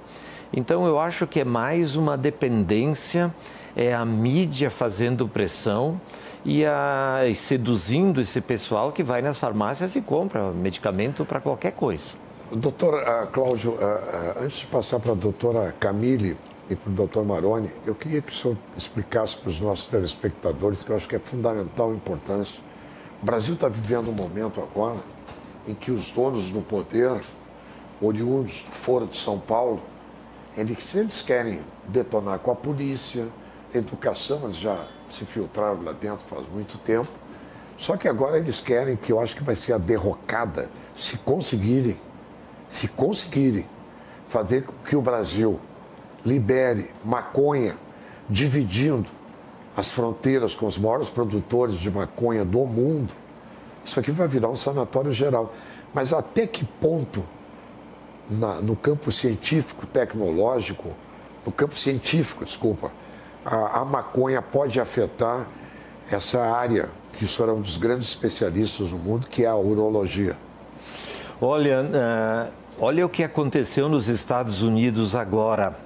Então, eu acho que é mais uma dependência, é a mídia fazendo pressão e seduzindo esse pessoal que vai nas farmácias e compra medicamento para qualquer coisa. Doutor Cláudio, antes de passar para a doutora Camille e para o doutor Maroni, eu queria que o senhor explicasse para os nossos telespectadores, que eu acho que é fundamental e importante. O Brasil está vivendo um momento agora em que os donos do poder, oriundos do Foro de São Paulo, se eles querem detonar com a polícia, educação, eles já se filtraram lá dentro faz muito tempo, só que agora eles querem, que eu acho que vai ser a derrocada, se conseguirem fazer com que o Brasil libere maconha, dividindo as fronteiras com os maiores produtores de maconha do mundo, isso aqui vai virar um sanatório geral. Mas até que ponto, no campo científico, tecnológico, a maconha pode afetar essa área, que o senhor é um dos grandes especialistas no mundo, que é a urologia? Olha o que aconteceu nos Estados Unidos agora,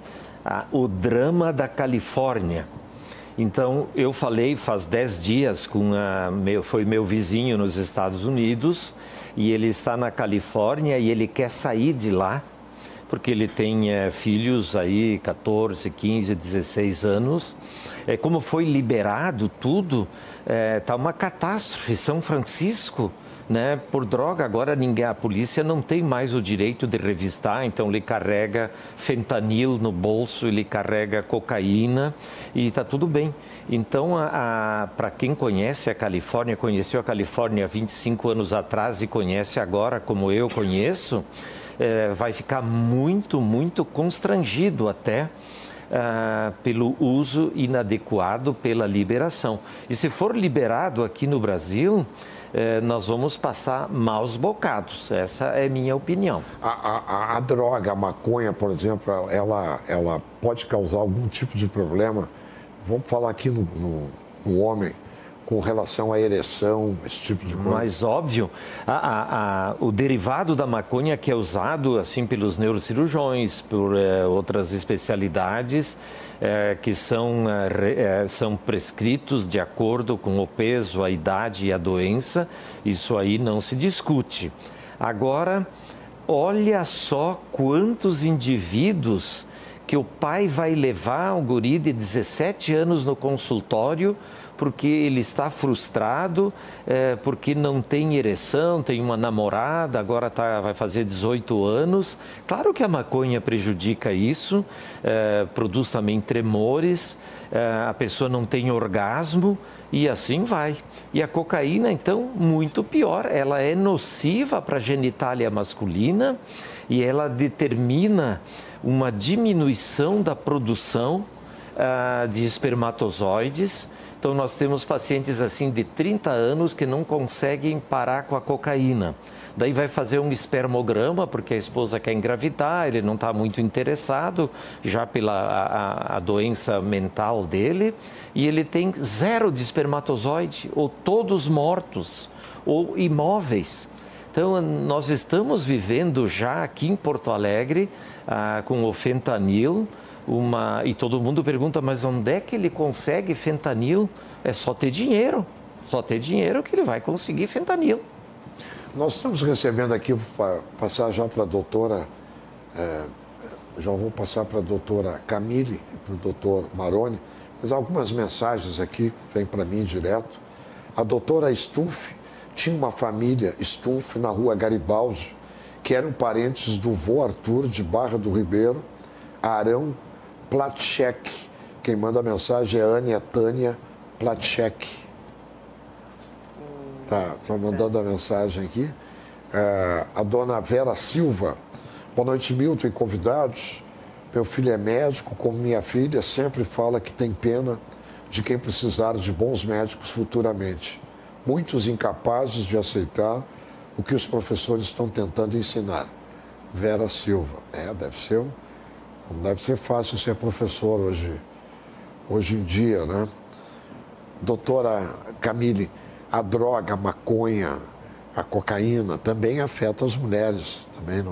o drama da Califórnia. Então, eu falei faz 10 dias foi meu vizinho nos Estados Unidos, e ele está na Califórnia e ele quer sair de lá, porque ele tem filhos aí, 14, 15, 16 anos. Como foi liberado tudo, está uma catástrofe. São Francisco, né, por droga, agora a polícia não tem mais o direito de revistar, então ele carrega fentanil no bolso, ele carrega cocaína e está tudo bem. Então, para quem conhece a Califórnia, conheceu a Califórnia 25 anos atrás e conhece agora como eu conheço, vai ficar muito, muito constrangido até pelo uso inadequado, pela liberação. E se for liberado aqui no Brasil, nós vamos passar maus bocados. Essa é a minha opinião. A droga, a maconha, por exemplo, ela pode causar algum tipo de problema? Vamos falar aqui no homem, com relação à ereção, esse tipo de coisa. Mas óbvio, o derivado da maconha que é usado assim pelos neurocirurgiões, por outras especialidades, que são prescritos de acordo com o peso, a idade e a doença, isso aí não se discute. Agora, olha só quantos indivíduos que o pai vai levar um guri de 17 anos no consultório porque ele está frustrado, porque não tem ereção, tem uma namorada, agora vai fazer 18 anos. Claro que a maconha prejudica isso, produz também tremores, a pessoa não tem orgasmo e assim vai. E a cocaína, então, muito pior, ela é nociva para a genitália masculina e ela determina uma diminuição da produção de espermatozoides. Então, nós temos pacientes assim de 30 anos que não conseguem parar com a cocaína. Daí vai fazer um espermograma, porque a esposa quer engravidar, ele não está muito interessado, já pela a doença mental dele, e ele tem 0 de espermatozoide, ou todos mortos, ou imóveis. Então, nós estamos vivendo já aqui em Porto Alegre com o fentanil, e todo mundo pergunta, mas onde é que ele consegue fentanil? É só ter dinheiro que ele vai conseguir fentanil. Nós estamos recebendo aqui, vou passar já para a doutora, já vou passar para a doutora Camille e para o doutor Maroni, mas algumas mensagens aqui vêm para mim direto. A doutora Stuff tinha uma família, Stuff, na rua Garibaldi, que eram parentes do vô Arthur de Barra do Ribeiro, Arão Platchek. Quem manda a mensagem é Ania Tânia Platchek. Tá mandando a mensagem aqui. A dona Vera Silva. Boa noite, Milton e convidados. Meu filho é médico, como minha filha, sempre fala que tem pena de quem precisar de bons médicos futuramente. Muitos incapazes de aceitar o que os professores estão tentando ensinar. Vera Silva. Não deve ser fácil ser professor hoje em dia, né? Doutora Camille, a droga, a maconha, a cocaína também afeta as mulheres, também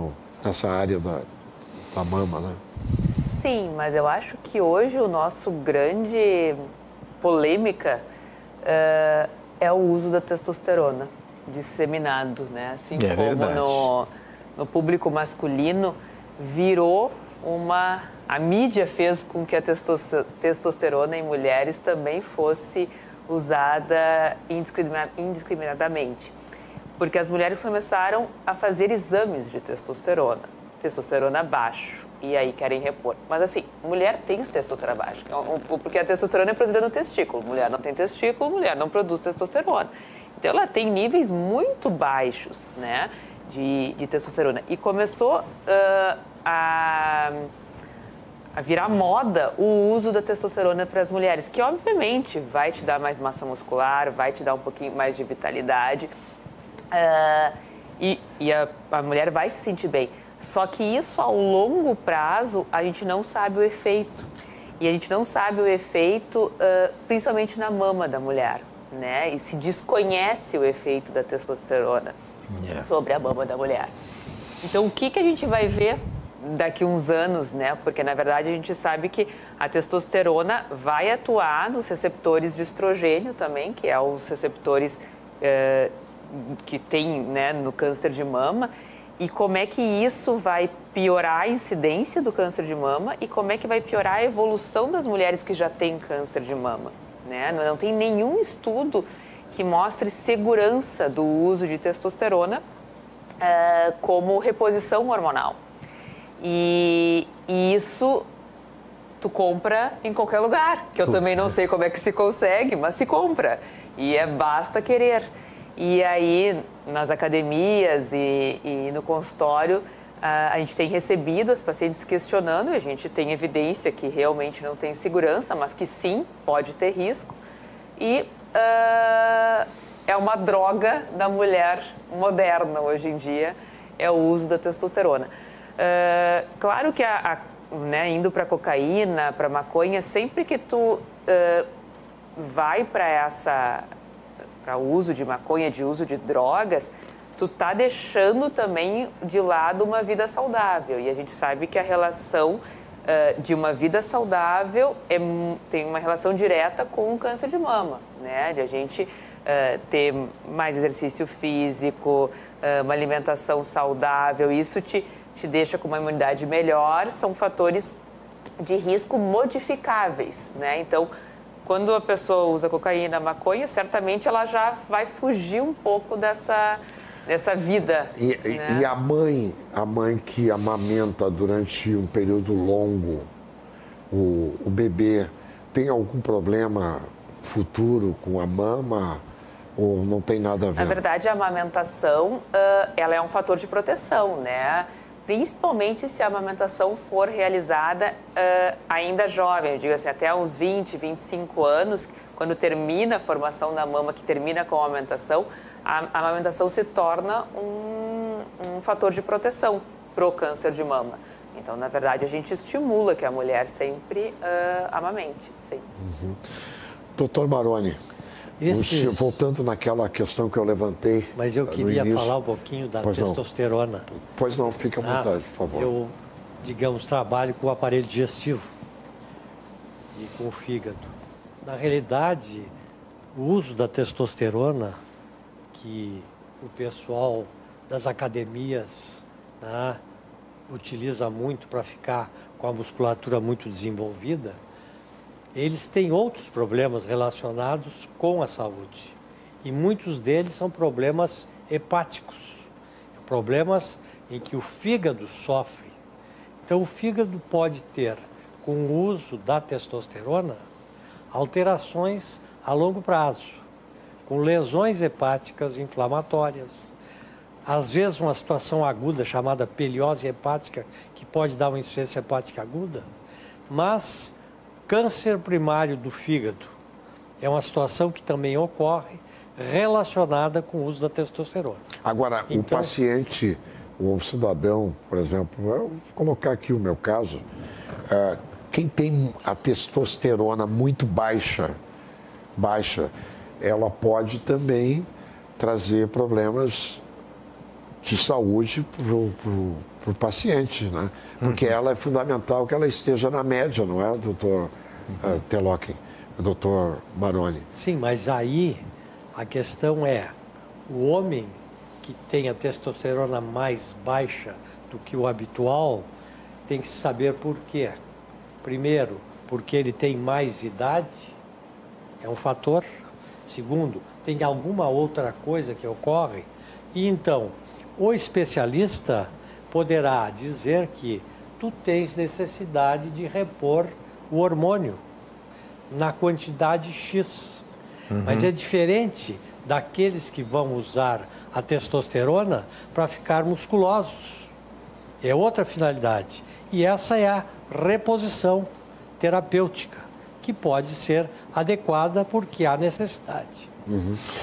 nessa área da mama, né? Sim, mas eu acho que hoje o nosso grande polêmica é o uso da testosterona disseminado, né? Assim como no público masculino virou a mídia fez com que a testosterona em mulheres também fosse usada indiscriminadamente. Porque as mulheres começaram a fazer exames de testosterona baixo, e aí querem repor. Mas assim, mulher tem testosterona baixa, porque a testosterona é produzida no testículo. Mulher não tem testículo, mulher não produz testosterona. Então ela tem níveis muito baixos, né, de testosterona. E começou a virar moda o uso da testosterona para as mulheres, que obviamente vai te dar mais massa muscular, vai te dar um pouquinho mais de vitalidade, e a mulher vai se sentir bem. Só que isso, ao longo prazo, a gente não sabe o efeito. E a gente não sabe o efeito, principalmente na mama da mulher, né? E se desconhece o efeito da testosterona sobre a mama da mulher. Então, o que a gente vai ver daqui uns anos, né? Porque, na verdade, a gente sabe que a testosterona vai atuar nos receptores de estrogênio também, que é os receptores que tem, né, no câncer de mama. E como é que isso vai piorar a incidência do câncer de mama e como é que vai piorar a evolução das mulheres que já têm câncer de mama, né? Não tem nenhum estudo que mostre segurança do uso de testosterona como reposição hormonal. E isso tu compra em qualquer lugar, que eu também não sei como é que se consegue, mas se compra. E basta querer. E aí, nas academias e no consultório, a gente tem recebido as pacientes questionando, e a gente tem evidência que realmente não tem segurança, mas que sim, pode ter risco. E é uma droga da mulher moderna hoje em dia, é o uso da testosterona. Claro que né, indo para cocaína, para maconha, sempre que tu vai para o uso de maconha, de uso de drogas, tu tá deixando também de lado uma vida saudável. E a gente sabe que a relação de uma vida saudável tem uma relação direta com o câncer de mama, né? De a gente ter mais exercício físico, uma alimentação saudável, isso te deixa com uma imunidade melhor, são fatores de risco modificáveis, né? Então, quando a pessoa usa cocaína, maconha, certamente ela já vai fugir um pouco dessa vida. E a mãe que amamenta durante um período longo o bebê, tem algum problema futuro com a mama ou não tem nada a ver? Na verdade, a amamentação, ela é um fator de proteção, né? Principalmente se a amamentação for realizada ainda jovem, eu digo assim, até uns 20, 25 anos, quando termina a formação da mama, que termina com a amamentação se torna um fator de proteção para o câncer de mama. Então, na verdade, a gente estimula que a mulher sempre amamente. Sim. Uhum. Doutor Maroni, voltando naquela questão que eu levantei. Mas eu queria falar um pouquinho da testosterona. Pois não, fique à vontade, por favor. Eu, digamos, trabalho com o aparelho digestivo e com o fígado. Na realidade, o uso da testosterona, que o pessoal das academias, né, utiliza muito para ficar com a musculatura muito desenvolvida, eles têm outros problemas relacionados com a saúde. E muitos deles são problemas hepáticos, problemas em que o fígado sofre. Então, o fígado pode ter, com o uso da testosterona, alterações a longo prazo, com lesões hepáticas inflamatórias. Às vezes, uma situação aguda chamada peliose hepática, que pode dar uma insuficiência hepática aguda, mas câncer primário do fígado é uma situação que também ocorre relacionada com o uso da testosterona. Agora, então, o paciente, o cidadão, por exemplo, eu vou colocar aqui o meu caso, quem tem a testosterona muito baixa, ela pode também trazer problemas de saúde para o paciente, né? Porque ela é fundamental que ela esteja na média, não é, doutor Telocchi, doutor Maroni? Sim, mas aí a questão é, o homem que tem a testosterona mais baixa do que o habitual tem que saber por quê. Primeiro, porque ele tem mais idade, é um fator. Segundo, tem alguma outra coisa que ocorre. E então, o especialista poderá dizer que tu tens necessidade de repor o hormônio na quantidade X. Mas é diferente daqueles que vão usar a testosterona para ficar musculosos. É outra finalidade. E essa é a reposição terapêutica, que pode ser adequada porque há necessidade.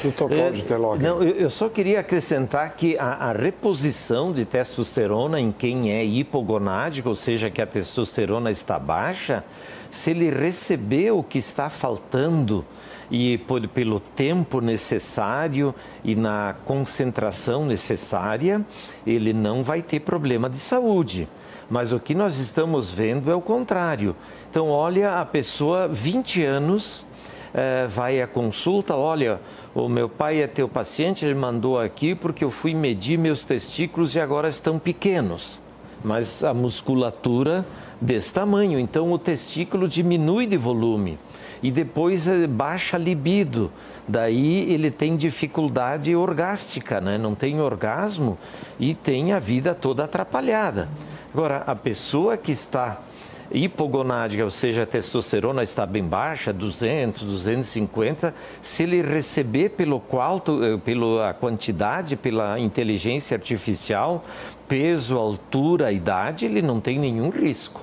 Doutor Cláudio Telocchi. Não, eu só queria acrescentar que a reposição de testosterona em quem é hipogonádico, ou seja, que a testosterona está baixa, se ele receber o que está faltando e pelo tempo necessário e na concentração necessária, ele não vai ter problema de saúde. Mas o que nós estamos vendo é o contrário. Então, olha, a pessoa, 20 anos, vai à consulta, olha, o meu pai é teu paciente, ele mandou aqui porque eu fui medir meus testículos e agora estão pequenos. Mas a musculatura desse tamanho, então o testículo diminui de volume e depois baixa a libido. Daí ele tem dificuldade orgástica, né? Não tem orgasmo e tem a vida toda atrapalhada. Agora, a pessoa que está hipogonádica, ou seja, a testosterona está bem baixa, 200, 250, se ele receber pela quantidade, pela inteligência artificial, peso, altura, idade, ele não tem nenhum risco.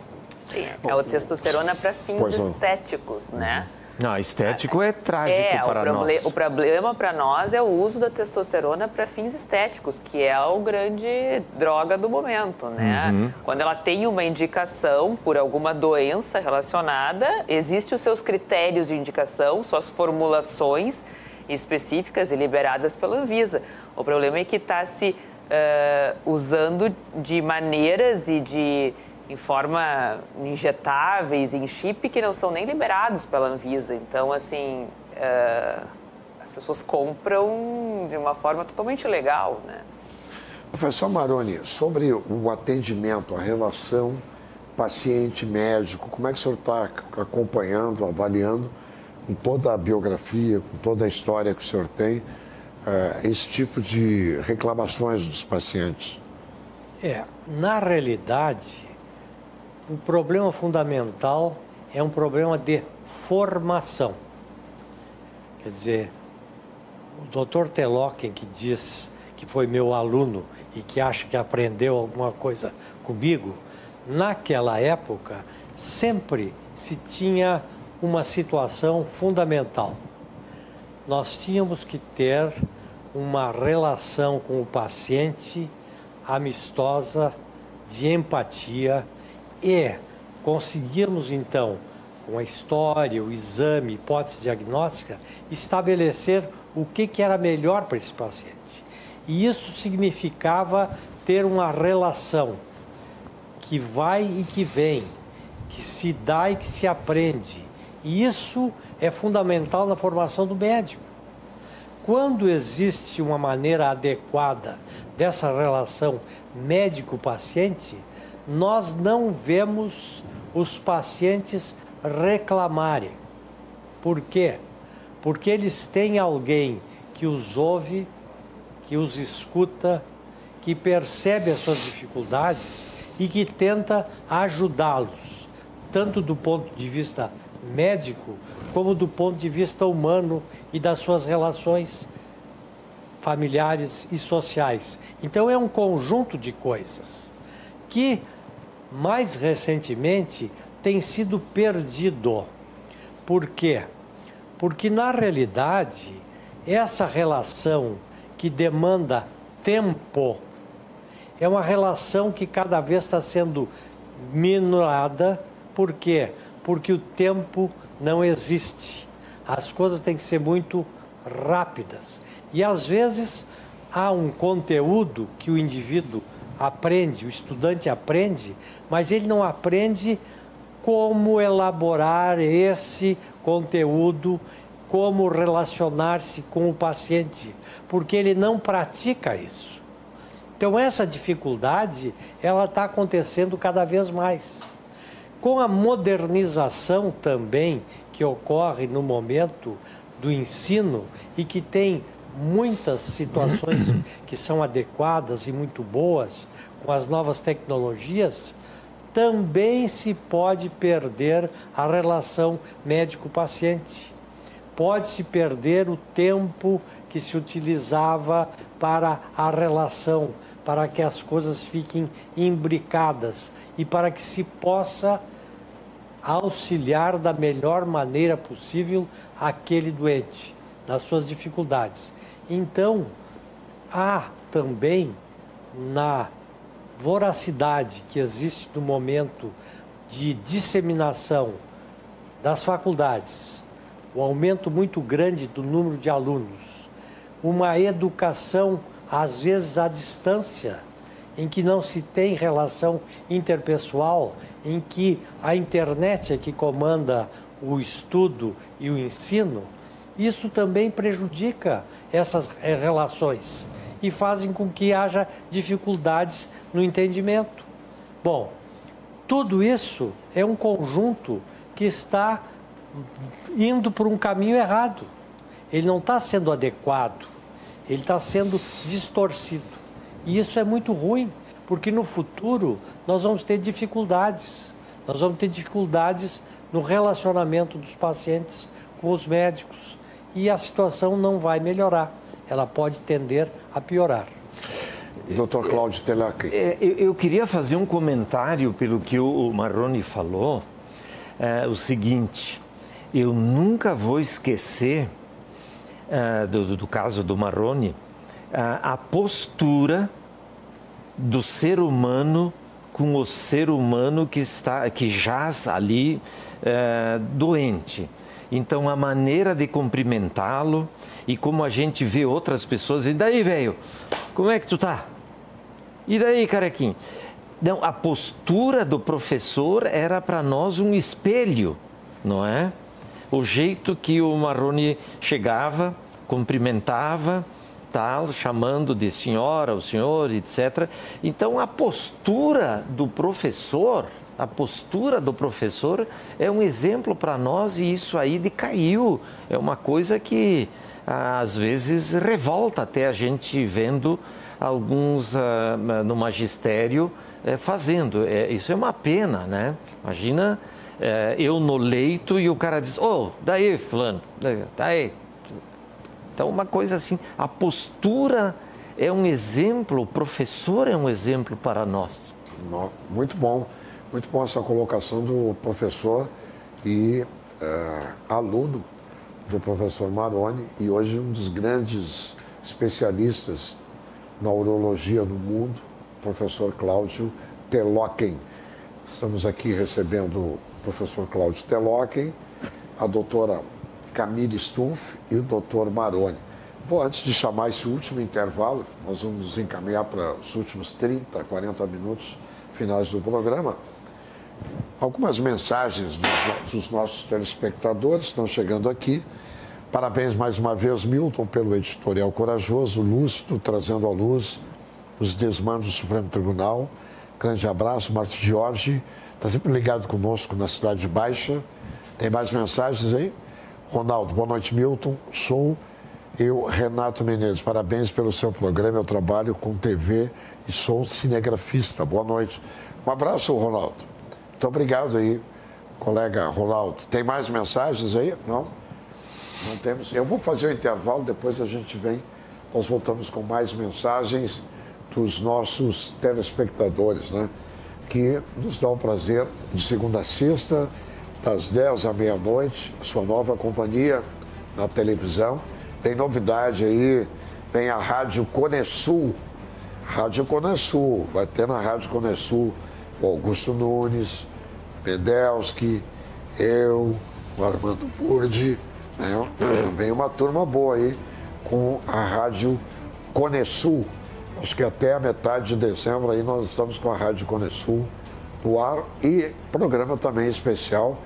Sim, é o testosterona para fins estéticos, né? Não, estético é trágico para nós. O problema para nós é o uso da testosterona para fins estéticos, que é a grande droga do momento, né? Quando ela tem uma indicação por alguma doença relacionada, existem os seus critérios de indicação, suas formulações específicas e liberadas pela Anvisa. O problema é que está se usando de maneiras e em forma injetáveis, em chip, que não são nem liberados pela Anvisa. Então, assim, as pessoas compram de uma forma totalmente ilegal, né? Professor Maroni, sobre o atendimento, a relação paciente-médico, como é que o senhor está acompanhando, avaliando, com toda a biografia, com toda a história que o senhor tem, esse tipo de reclamações dos pacientes? Na realidade, o problema fundamental é um problema de formação. Quer dizer, o Dr. Telocchi, que diz que foi meu aluno e que acha que aprendeu alguma coisa comigo, naquela época sempre se tinha uma situação fundamental. Nós tínhamos que ter uma relação com o paciente amistosa, de empatia, e conseguirmos, então, com a história, o exame, hipótese diagnóstica, estabelecer o que era melhor para esse paciente. E isso significava ter uma relação que vai e que vem, que se dá e que se aprende. E isso é fundamental na formação do médico. Quando existe uma maneira adequada dessa relação médico-paciente, nós não vemos os pacientes reclamarem. Por quê? Porque eles têm alguém que os ouve, que os escuta, que percebe as suas dificuldades e que tenta ajudá-los, tanto do ponto de vista médico, como do ponto de vista humano e das suas relações familiares e sociais. Então é um conjunto de coisas que, mais recentemente, tem sido perdido. Por quê? Porque, na realidade, essa relação que demanda tempo é uma relação que cada vez está sendo minorada Por quê? Porque o tempo não existe. As coisas têm que ser muito rápidas. E às vezes há um conteúdo que o indivíduo aprende, o estudante aprende, mas ele não aprende como elaborar esse conteúdo, como relacionar-se com o paciente, porque ele não pratica isso. Então essa dificuldade, ela está acontecendo cada vez mais. Com a modernização também que ocorre no momento do ensino e que tem muitas situações que são adequadas e muito boas com as novas tecnologias, também se pode perder a relação médico-paciente. Pode-se perder o tempo que se utilizava para a relação, para que as coisas fiquem imbricadas e para que se possa auxiliar da melhor maneira possível aquele doente, nas suas dificuldades. Então, há também na voracidade que existe no momento de disseminação das faculdades, o aumento muito grande do número de alunos, uma educação, às vezes à distância, em que não se tem relação interpessoal, em que a internet é que comanda o estudo e o ensino, isso também prejudica essas relações e fazem com que haja dificuldades no entendimento. Bom, tudo isso é um conjunto que está indo por um caminho errado. Ele não está sendo adequado, ele está sendo distorcido. E isso é muito ruim, porque no futuro nós vamos ter dificuldades. Nós vamos ter dificuldades no relacionamento dos pacientes com os médicos. E a situação não vai melhorar, ela pode tender a piorar. Dr. Cláudio Telocchi. Eu queria fazer um comentário pelo que o Marrone falou, o seguinte, eu nunca vou esquecer do caso do Marrone, a postura do ser humano com o ser humano que jaz ali doente. Então, a maneira de cumprimentá-lo e como a gente vê outras pessoas, e daí, velho, como é que tu tá? E daí, carequinho? Não, a postura do professor era para nós um espelho, não é? O jeito que o Marrone chegava, cumprimentava, tal, chamando de senhora, o senhor, etc. Então, a postura do professor é um exemplo para nós e isso aí decaiu. É uma coisa que, às vezes, revolta até a gente vendo alguns no magistério fazendo. Isso é uma pena, né? Imagina eu no leito e o cara diz, daí, fulano, daí. Então, uma coisa assim, a postura é um exemplo, o professor é um exemplo para nós. Muito bom essa colocação do professor e aluno do professor Marrone e hoje um dos grandes especialistas na urologia no mundo, o professor Cláudio Telocchi. Estamos aqui recebendo o professor Cláudio Telocchi, a doutora Camille Stumpf e o doutor Marrone. Antes de chamar esse último intervalo, nós vamos nos encaminhar para os últimos 30, 40 minutos finais do programa. Algumas mensagens dos nossos telespectadores estão chegando aqui. Parabéns mais uma vez, Milton, pelo editorial corajoso, lúcido, trazendo à luz os desmandos do Supremo Tribunal. Grande abraço, Márcio Jorge, está sempre ligado conosco na Cidade Baixa. Tem mais mensagens aí? Ronaldo, boa noite, Milton. Sou eu, Renato Menezes. Parabéns pelo seu programa. Eu trabalho com TV e sou cinegrafista. Boa noite. Um abraço, Ronaldo. Muito obrigado aí, colega Ronaldo. Tem mais mensagens aí? Não? Não temos. Eu vou fazer o intervalo, depois a gente vem. Nós voltamos com mais mensagens dos nossos telespectadores, né? Que nos dá o prazer, de segunda a sexta, das 10 à meia-noite, a sua nova companhia na televisão. Tem novidade aí, vem a Rádio Conesul. Rádio Conesul, vai ter na Rádio Conesul o Augusto Nunes, Mendelski, eu, o Armando Burdi, né? Vem uma turma boa aí com a Rádio Conesul. Acho que até a metade de dezembro aí nós estamos com a Rádio Conesul no ar e programa também especial,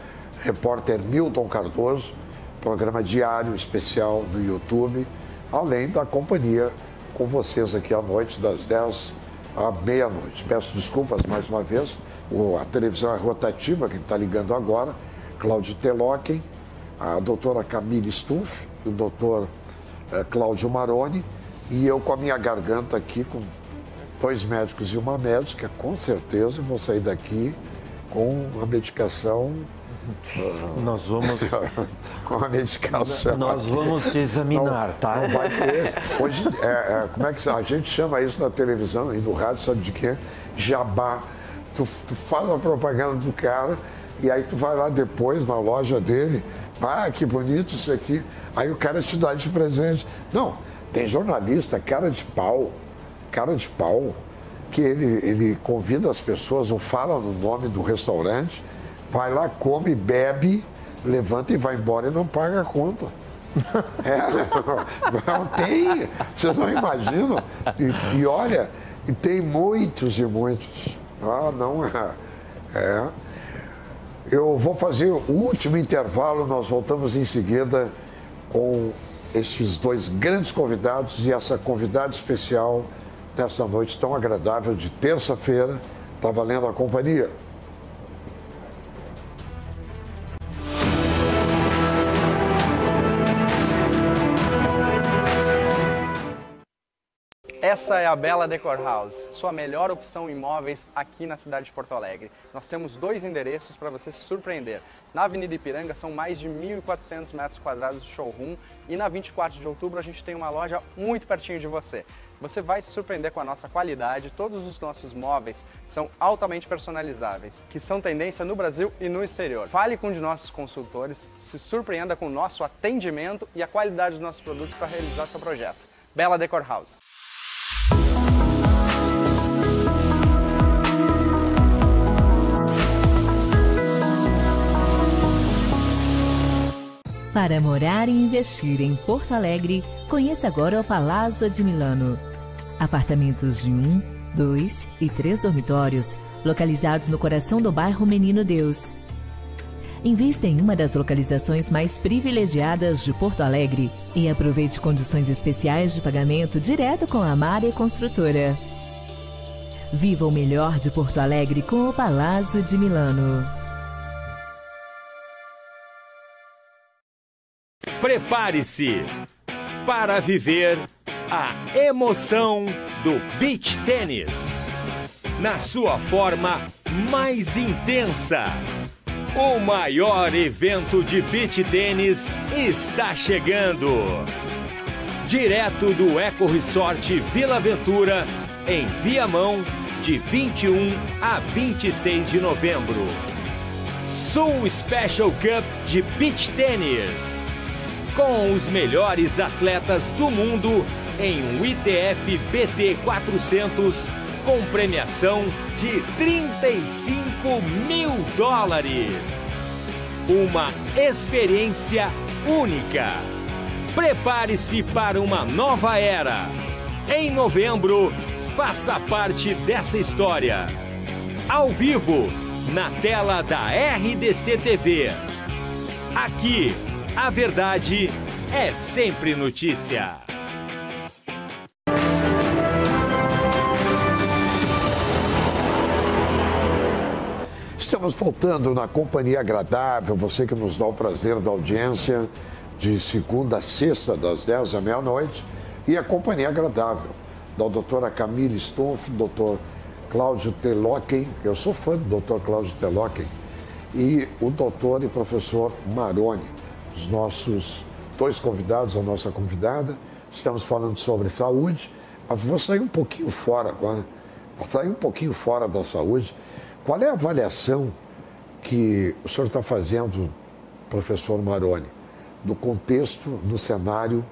repórter Milton Cardoso, programa diário especial no YouTube, além da companhia com vocês aqui à noite, das 10 à meia-noite. Peço desculpas mais uma vez, a televisão é rotativa, quem está ligando agora, Cláudio Telocken, a doutora Camille Stuff, o doutor Cláudio Maroni, e eu com a minha garganta aqui, com 2 médicos e uma médica, com certeza vou sair daqui com a medicação. Nós vamos. Com a medicação. Nós vamos te examinar, tá? Não vai ter. Hoje, como é que a gente chama isso na televisão e no rádio, sabe de quê? Jabá. Tu faz a propaganda do cara e aí tu vai lá depois na loja dele. Ah, que bonito isso aqui. Aí o cara te dá de presente. Não. Tem jornalista, cara de pau, que ele convida as pessoas, não fala no nome do restaurante, vai lá, come, bebe, levanta e vai embora e não paga a conta. Não tem, vocês não imaginam. E olha, e tem muitos e muitos. Não é. Eu vou fazer o último intervalo, nós voltamos em seguida com estes 2 grandes convidados e essa convidada especial nessa noite tão agradável de terça-feira. Está valendo a companhia. Essa é a Bela Decor House, sua melhor opção em imóveis aqui na cidade de Porto Alegre. Nós temos 2 endereços para você se surpreender. Na Avenida Ipiranga são mais de 1.400 metros quadrados de showroom e na 24 de outubro a gente tem uma loja muito pertinho de você. Você vai se surpreender com a nossa qualidade, todos os nossos móveis são altamente personalizáveis, que são tendência no Brasil e no exterior. Fale com um de nossos consultores, se surpreenda com o nosso atendimento e a qualidade dos nossos produtos para realizar seu projeto. Bela Decor House. Para morar e investir em Porto Alegre, conheça agora o Palazzo de Milano. Apartamentos de 1, 2 e 3 dormitórios, localizados no coração do bairro Menino Deus. Invista em uma das localizações mais privilegiadas de Porto Alegre e aproveite condições especiais de pagamento direto com a Mare Construtora. Viva o melhor de Porto Alegre com o Palazzo de Milano. Prepare-se para viver a emoção do beach tênis na sua forma mais intensa. O maior evento de beach tênis está chegando. Direto do Eco Resort Vila Aventura, em Viamão, de 21 a 26 de novembro. Sul Special Cup de beach tênis. Com os melhores atletas do mundo em um ITF BT 400 com premiação de $35 mil. Uma experiência única. Prepare-se para uma nova era. Em novembro, faça parte dessa história. Ao vivo, na tela da RDC TV. Aqui, a verdade é sempre notícia. Estamos voltando na Companhia Agradável, você que nos dá o prazer da audiência de segunda a sexta, das 10 à meia-noite, e a Companhia Agradável, da doutora Camille Stuff, doutor Cláudio Telocken, eu sou fã do doutor Cláudio Telocken, e o doutor e professor Maroni, os nossos 2 convidados, a nossa convidada. Estamos falando sobre saúde, mas vou sair um pouquinho fora agora, vou sair um pouquinho fora da saúde. Qual é a avaliação que o senhor está fazendo, professor Maroni, do contexto, no cenário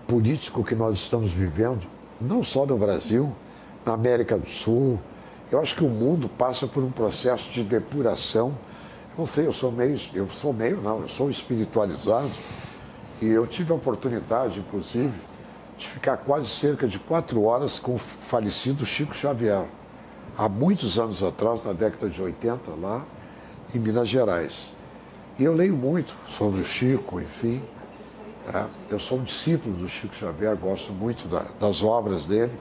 político que nós estamos vivendo, não só no Brasil, na América do Sul? Eu acho que o mundo passa por um processo de depuração Não sei, eu sou espiritualizado. E eu tive a oportunidade, inclusive, de ficar quase cerca de 4 horas com o falecido Chico Xavier. Há muitos anos atrás, na década de 80, lá em Minas Gerais. E eu leio muito sobre o Chico, enfim. Eu sou um discípulo do Chico Xavier, gosto muito das obras dele.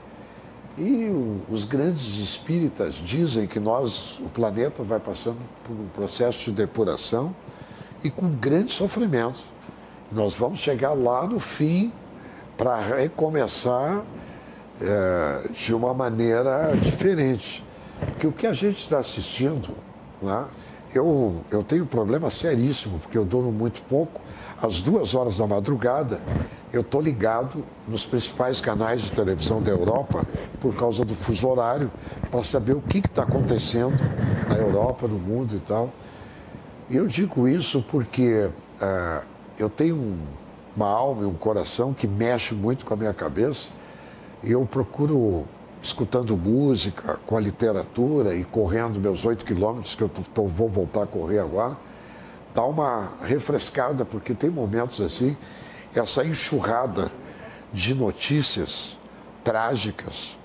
E os grandes espíritas dizem que o planeta vai passando por um processo de depuração e com grande sofrimento. Nós vamos chegar lá no fim para recomeçar de uma maneira diferente. Porque o que a gente está assistindo, né, eu tenho um problema seríssimo, porque eu durmo muito pouco. Às 2 horas da madrugada, eu estou ligado nos principais canais de televisão da Europa, por causa do fuso horário, para saber o que está acontecendo na Europa, no mundo e tal. E eu digo isso porque eu tenho uma alma e um coração que mexe muito com a minha cabeça, e eu procuro, escutando música, com a literatura e correndo meus 8 quilômetros, que eu vou voltar a correr agora, dar uma refrescada, porque tem momentos assim, essa enxurrada de notícias trágicas,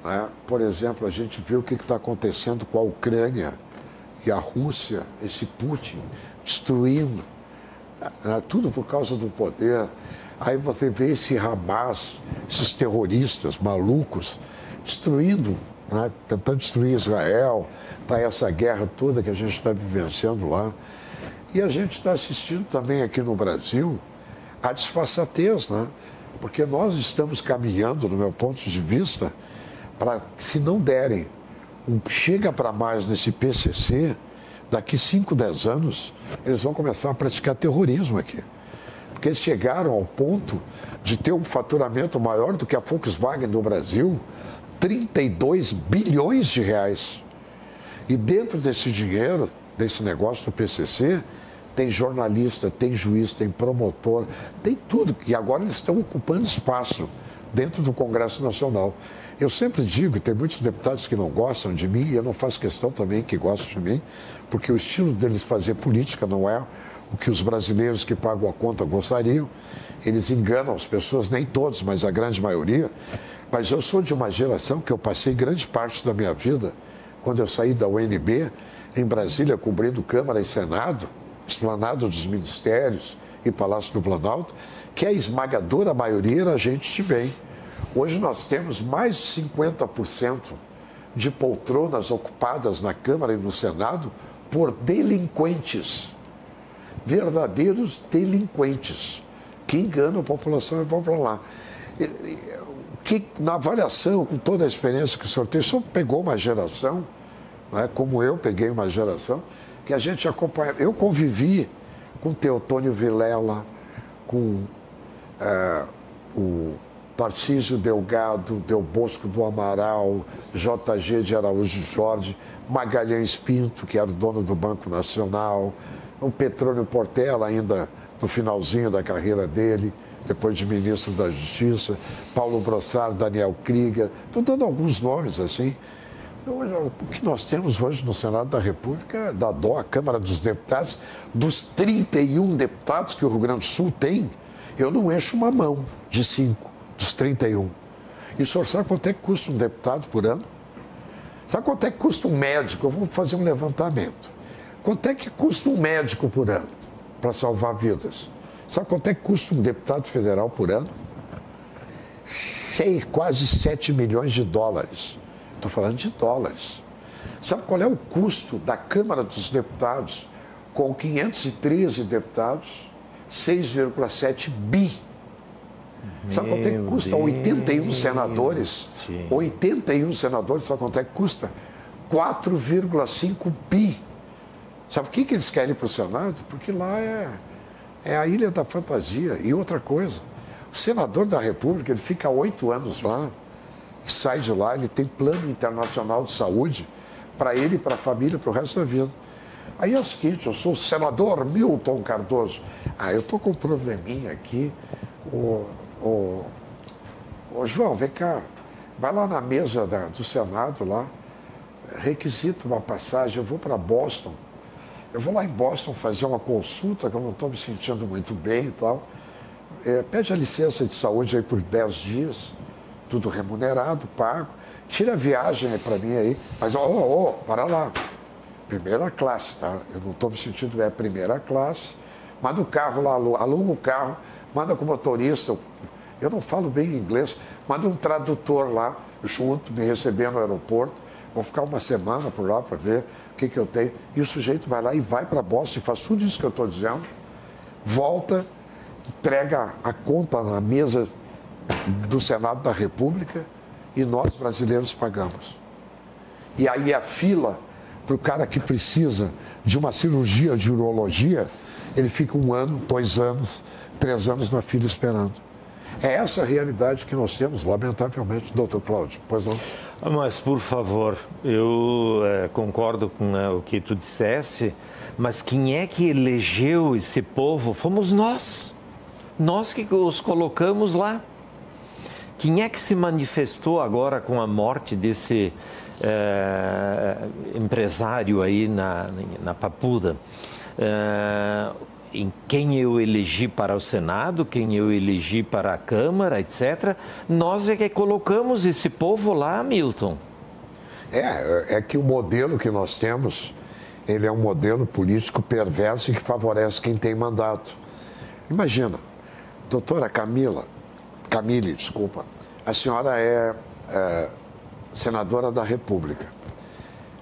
né? Por exemplo, a gente vê o que está acontecendo com a Ucrânia e a Rússia, esse Putin destruindo, tudo por causa do poder. Aí você vê esse Hamas, esses terroristas malucos, destruindo, né? Tentando destruir Israel, está essa guerra toda que a gente está vivenciando lá. E a gente está assistindo também aqui no Brasil a disfarçatez, né? Porque nós estamos caminhando, no meu ponto de vista, para, se não derem chega para mais nesse PCC, daqui 5, 10 anos, eles vão começar a praticar terrorismo aqui. Porque eles chegaram ao ponto de ter um faturamento maior do que a Volkswagen do Brasil, 32 bilhões de reais. E dentro desse dinheiro, desse negócio do PCC, tem jornalista, tem juiz, tem promotor, tem tudo. E agora eles estão ocupando espaço dentro do Congresso Nacional. Eu sempre digo, e tem muitos deputados que não gostam de mim, e eu não faço questão também que gostem de mim, porque o estilo deles fazer política não é o que os brasileiros que pagam a conta gostariam. Eles enganam as pessoas, nem todos, mas a grande maioria. Mas eu sou de uma geração que eu passei grande parte da minha vida, quando eu saí da UNB, em Brasília, cobrindo Câmara e Senado, Esplanada dos Ministérios e Palácio do Planalto, que a esmagadora maioria era gente de bem. Hoje nós temos mais de 50% de poltronas ocupadas na Câmara e no Senado por delinquentes, verdadeiros delinquentes, que enganam a população e vão para lá. Que, na avaliação, com toda a experiência que o senhor tem, o senhor pegou uma geração, né, como eu peguei uma geração, que a gente acompanha. Eu convivi com Teotônio Vilela, com o Tarcísio Delgado, Del Bosco do Amaral, JG de Araújo Jorge, Magalhães Pinto, que era o dono do Banco Nacional, o Petrônio Portela, ainda no finalzinho da carreira dele, depois de ministro da Justiça, Paulo Brossard, Daniel Krieger, estou dando alguns nomes assim. O que nós temos hoje no Senado da República, da DO, a Câmara dos Deputados, dos 31 deputados que o Rio Grande do Sul tem, eu não encho uma mão de 5 dos 31. E o senhor sabe quanto é que custa um deputado por ano? Sabe quanto é que custa um médico? Eu vou fazer um levantamento. Quanto é que custa um médico por ano para salvar vidas? Sabe quanto é que custa um deputado federal por ano? Quase 7 milhões de dólares. Estou falando de dólares. Sabe qual é o custo da Câmara dos Deputados com 513 deputados? 6,7 bi. Sabe quanto é que custa? 81 senadores. Sim. 81 senadores, sabe quanto é que custa? 4,5 bi. Sabe o que eles querem para o Senado? Porque lá é a ilha da fantasia. E outra coisa, o senador da República, ele fica 8 anos lá, e sai de lá, ele tem plano internacional de saúde para ele e para a família, para o resto da vida. Aí é o seguinte, eu sou o senador Milton Cardoso. Eu estou com um probleminha aqui. Ô, João, vem cá, vai lá na mesa do Senado, lá, requisita uma passagem, eu vou para Boston. eu vou lá em Boston fazer uma consulta, que eu não estou me sentindo muito bem e tal. Pede a licença de saúde aí por 10 dias, tudo remunerado, pago. Tira a viagem aí para mim aí, mas, para lá. Primeira classe, tá? Eu não estou me sentindo bem, primeira classe. Manda o carro lá, aluga o carro, manda com o motorista. Eu não falo bem inglês, manda um tradutor lá, junto, me receber no aeroporto. Vou ficar uma semana por lá para ver o que eu tenho. E o sujeito vai lá e vai para Boston, faz tudo isso que eu estou dizendo, volta, entrega a conta na mesa do Senado da República e nós, brasileiros, pagamos. E aí a fila para o cara que precisa de uma cirurgia de urologia, ele fica 1 ano, 2 anos, 3 anos na fila esperando. É essa a realidade que nós temos, lamentavelmente, doutor Cláudio. Pois não? Mas, por favor, eu concordo com o que tu disseste, mas quem é que elegeu esse povo? Fomos nós. Nós que os colocamos lá. Quem é que se manifestou agora com a morte desse empresário aí na Papuda? Em quem eu elegi para o Senado, quem eu elegi para a Câmara, etc. Nós é que colocamos esse povo lá, Milton. É que o modelo que nós temos, ele é um modelo político perverso e que favorece quem tem mandato. Imagina, doutora Camille, desculpa, a senhora é senadora da República.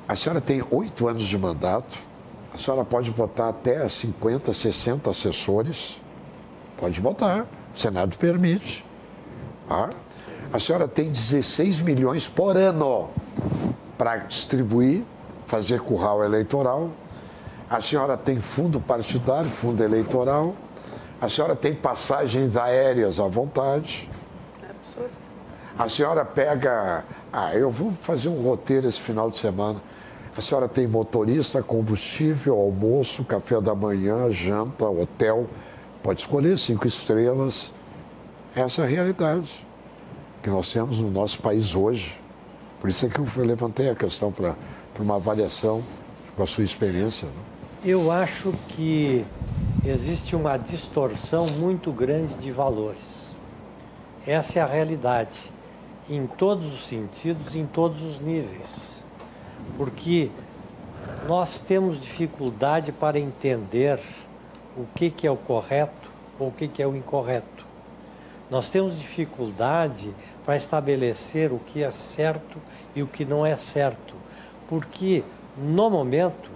A senhora tem 8 anos de mandato. A senhora pode botar até 50, 60 assessores. Pode botar, o Senado permite. Tá? A senhora tem 16 milhões por ano para distribuir, fazer curral eleitoral. A senhora tem fundo partidário, fundo eleitoral. A senhora tem passagens aéreas à vontade. É absurdo. A senhora pega... eu vou fazer um roteiro esse final de semana. A senhora tem motorista, combustível, almoço, café da manhã, janta, hotel. Pode escolher 5 estrelas. Essa é a realidade que nós temos no nosso país hoje. Por isso é que eu levantei a questão para uma avaliação com a sua experiência. Né? Eu acho que existe uma distorção muito grande de valores. Essa é a realidade, em todos os sentidos, em todos os níveis. Porque nós temos dificuldade para entender o que é o correto ou o que é o incorreto. Nós temos dificuldade para estabelecer o que é certo e o que não é certo, porque no momento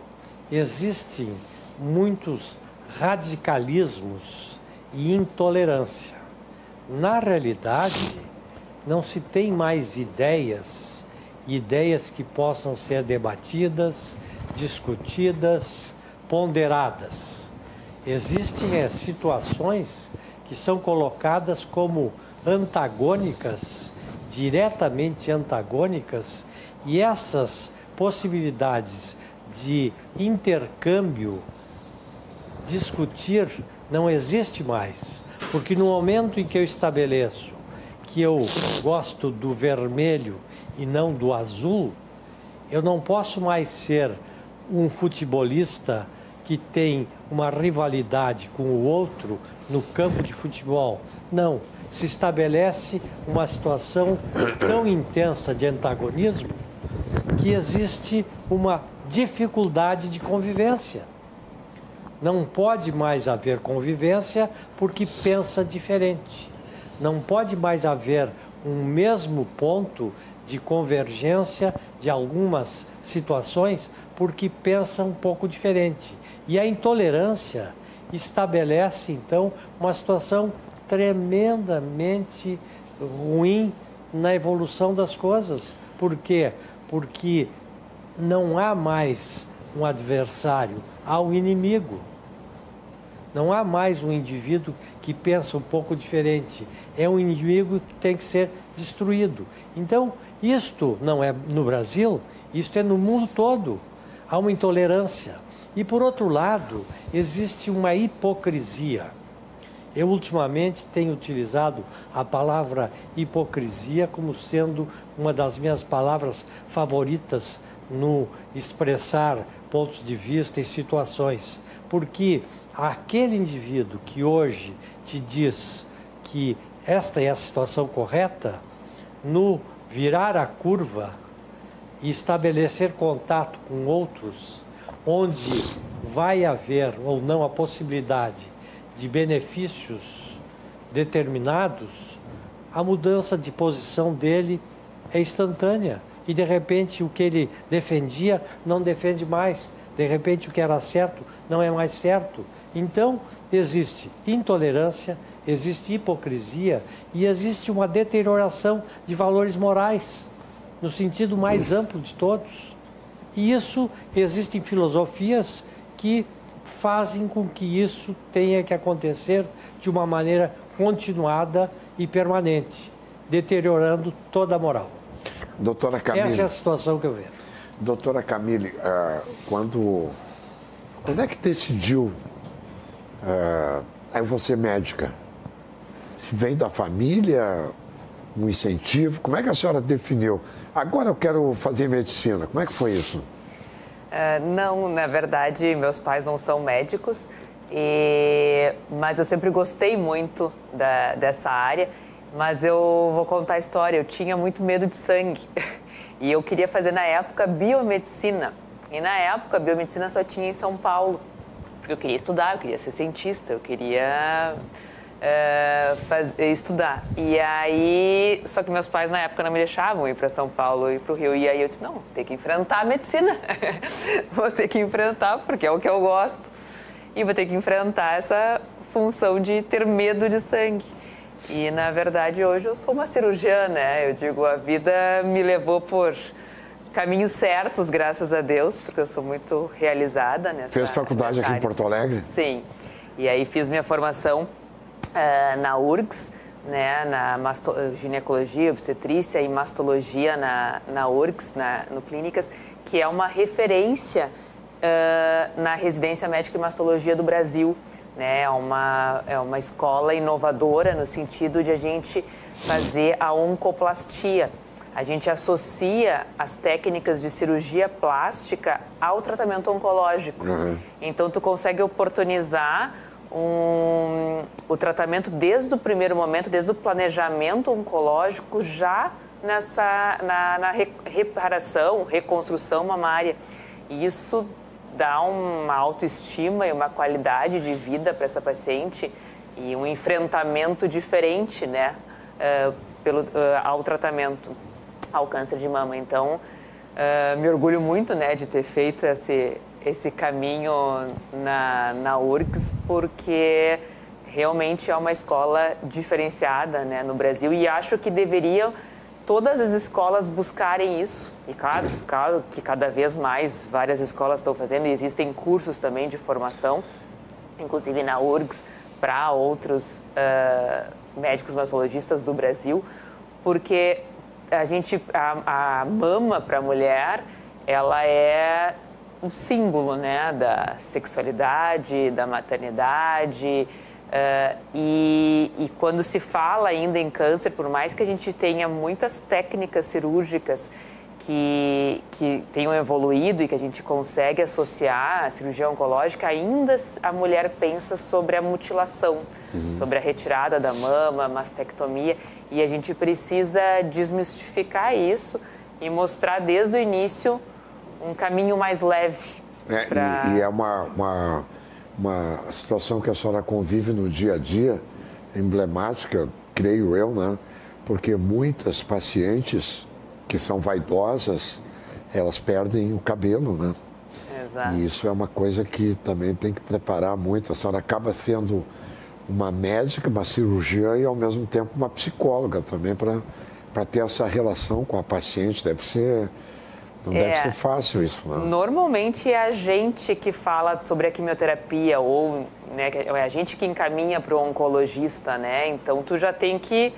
existem muitos radicalismos e intolerância. Na realidade, não se tem mais ideias que possam ser debatidas, discutidas, ponderadas. Existem situações que são colocadas como antagônicas, diretamente antagônicas, e essas possibilidades de intercâmbio, discutir, não existe mais. Porque no momento em que eu estabeleço que eu gosto do vermelho e não do azul, eu não posso mais ser um futebolista que tem uma rivalidade com o outro no campo de futebol. Não, se estabelece uma situação tão intensa de antagonismo que existe uma dificuldade de convivência. Não pode mais haver convivência porque pensa diferente. Não pode mais haver um mesmo ponto de convergência de algumas situações porque pensa um pouco diferente. E a intolerância estabelece, então, uma situação tremendamente ruim na evolução das coisas. Por quê? Porque não há mais um adversário, há um inimigo. Não há mais um indivíduo que pensa um pouco diferente. É um inimigo que tem que ser destruído. Então, isto não é no Brasil, isto é no mundo todo. Há uma intolerância. E, por outro lado, existe uma hipocrisia. Eu, ultimamente, tenho utilizado a palavra hipocrisia como sendo uma das minhas palavras favoritas no expressar pontos de vista e situações. Porque aquele indivíduo que hoje te diz que esta é a situação correta, no virar a curva e estabelecer contato com outros, onde vai haver ou não a possibilidade de benefícios determinados, a mudança de posição dele é instantânea. E, de repente, o que ele defendia não defende mais. De repente, o que era certo não é mais certo. Então, existe intolerância, existe hipocrisia e existe uma deterioração de valores morais, no sentido mais amplo de todos. E isso, existem filosofias que fazem com que isso tenha que acontecer de uma maneira continuada e permanente, deteriorando toda a moral. Doutora Camille, essa é a situação que eu vejo. Doutora Camille, quando é que decidiu aí você médica? Vem da família, um incentivo? Como é que a senhora definiu? Agora eu quero fazer medicina. Como é que foi isso? Não, na verdade, meus pais não são médicos, mas eu sempre gostei muito dessa área. Mas eu vou contar a história. Eu tinha muito medo de sangue e eu queria fazer, na época, biomedicina. E, na época, a biomedicina só tinha em São Paulo. Porque eu queria estudar, eu queria ser cientista, eu queria estudar. E aí, só que meus pais, na época, não me deixavam ir para São Paulo e para o Rio. E aí eu disse, não, vou ter que enfrentar a medicina. Vou ter que enfrentar, porque é o que eu gosto. E vou ter que enfrentar essa função de ter medo de sangue. E, na verdade, hoje eu sou uma cirurgiã, né? Eu digo, a vida me levou por caminhos certos, graças a Deus, porque eu sou muito realizada nessa Fez faculdade aqui em Porto Alegre? Sim. E aí fiz minha formação na URGS, né? Na ginecologia, obstetrícia e mastologia na URGS, no Clínicas, que é uma referência na residência médica e mastologia do Brasil. Né? É uma escola inovadora no sentido de a gente fazer a oncoplastia. A gente associa as técnicas de cirurgia plástica ao tratamento oncológico. Uhum. Então, tu consegue oportunizar o tratamento desde o primeiro momento, desde o planejamento oncológico, já na reparação, reconstrução mamária. E isso dá uma autoestima e uma qualidade de vida para essa paciente e um enfrentamento diferente, né, ao tratamento, ao câncer de mama. Então, me orgulho muito, né, de ter feito esse caminho na URGS, porque realmente é uma escola diferenciada, né, no Brasil, e acho que deveriam todas as escolas buscarem isso. E claro que cada vez mais várias escolas estão fazendo, e existem cursos também de formação, inclusive na URGS, para outros médicos mastologistas do Brasil, porque a mama para a mulher, ela é um símbolo, né, da sexualidade, da maternidade. E quando se fala ainda em câncer, por mais que a gente tenha muitas técnicas cirúrgicas que tenham evoluído e que a gente consegue associar à cirurgia oncológica, ainda a mulher pensa sobre a mutilação, sobre a retirada da mama, mastectomia, e a gente precisa desmistificar isso e mostrar desde o início um caminho mais leve. E é uma situação que a senhora convive no dia a dia, emblemática, creio eu, né? Porque muitas pacientes que são vaidosas, elas perdem o cabelo, né? Exato. E isso é uma coisa que também tem que preparar muito. A senhora acaba sendo uma médica, uma cirurgiã e, ao mesmo tempo, uma psicóloga também, para ter essa relação com a paciente. Não deve ser fácil isso, né? Normalmente é a gente que fala sobre a quimioterapia, ou, né, é a gente que encaminha para o oncologista, né? Então, tu já tem que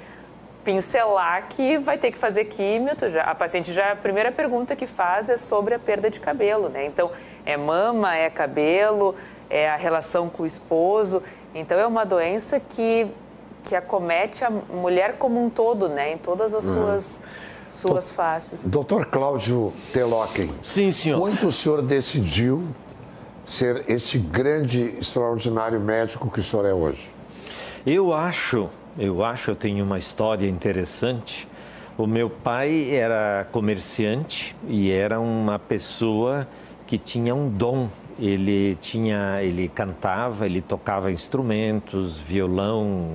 pincelar que vai ter que fazer químio. A paciente a primeira pergunta que faz é sobre a perda de cabelo, né? Então, é mama, é cabelo, é a relação com o esposo. Então, é uma doença que acomete a mulher como um todo, né? Em todas as suas faces. Doutor Cláudio Telocken. Sim, senhor. Quando o senhor decidiu ser esse grande, extraordinário médico que o senhor é hoje? Eu tenho uma história interessante. O meu pai era comerciante e era uma pessoa que tinha um dom. Ele cantava, ele tocava instrumentos, violão,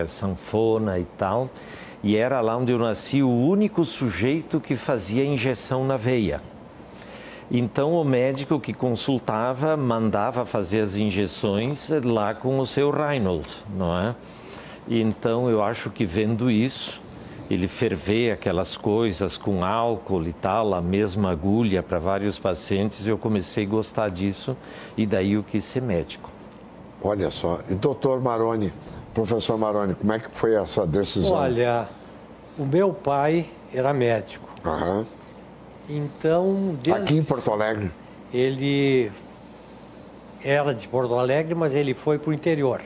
sanfona e tal. E era lá onde eu nasci o único sujeito que fazia injeção na veia. Então o médico que consultava mandava fazer as injeções lá com o seu Reinhold, não é? Então eu acho que vendo isso, ele ferver aquelas coisas com álcool e tal, a mesma agulha para vários pacientes, eu comecei a gostar disso e daí eu quis ser médico. Olha só, e doutor Maroni, professor Maroni, como é que foi essa decisão? Olha, o meu pai era médico. Aham. Então, Aqui em Porto Alegre? Ele era de Porto Alegre, mas ele foi para o interior.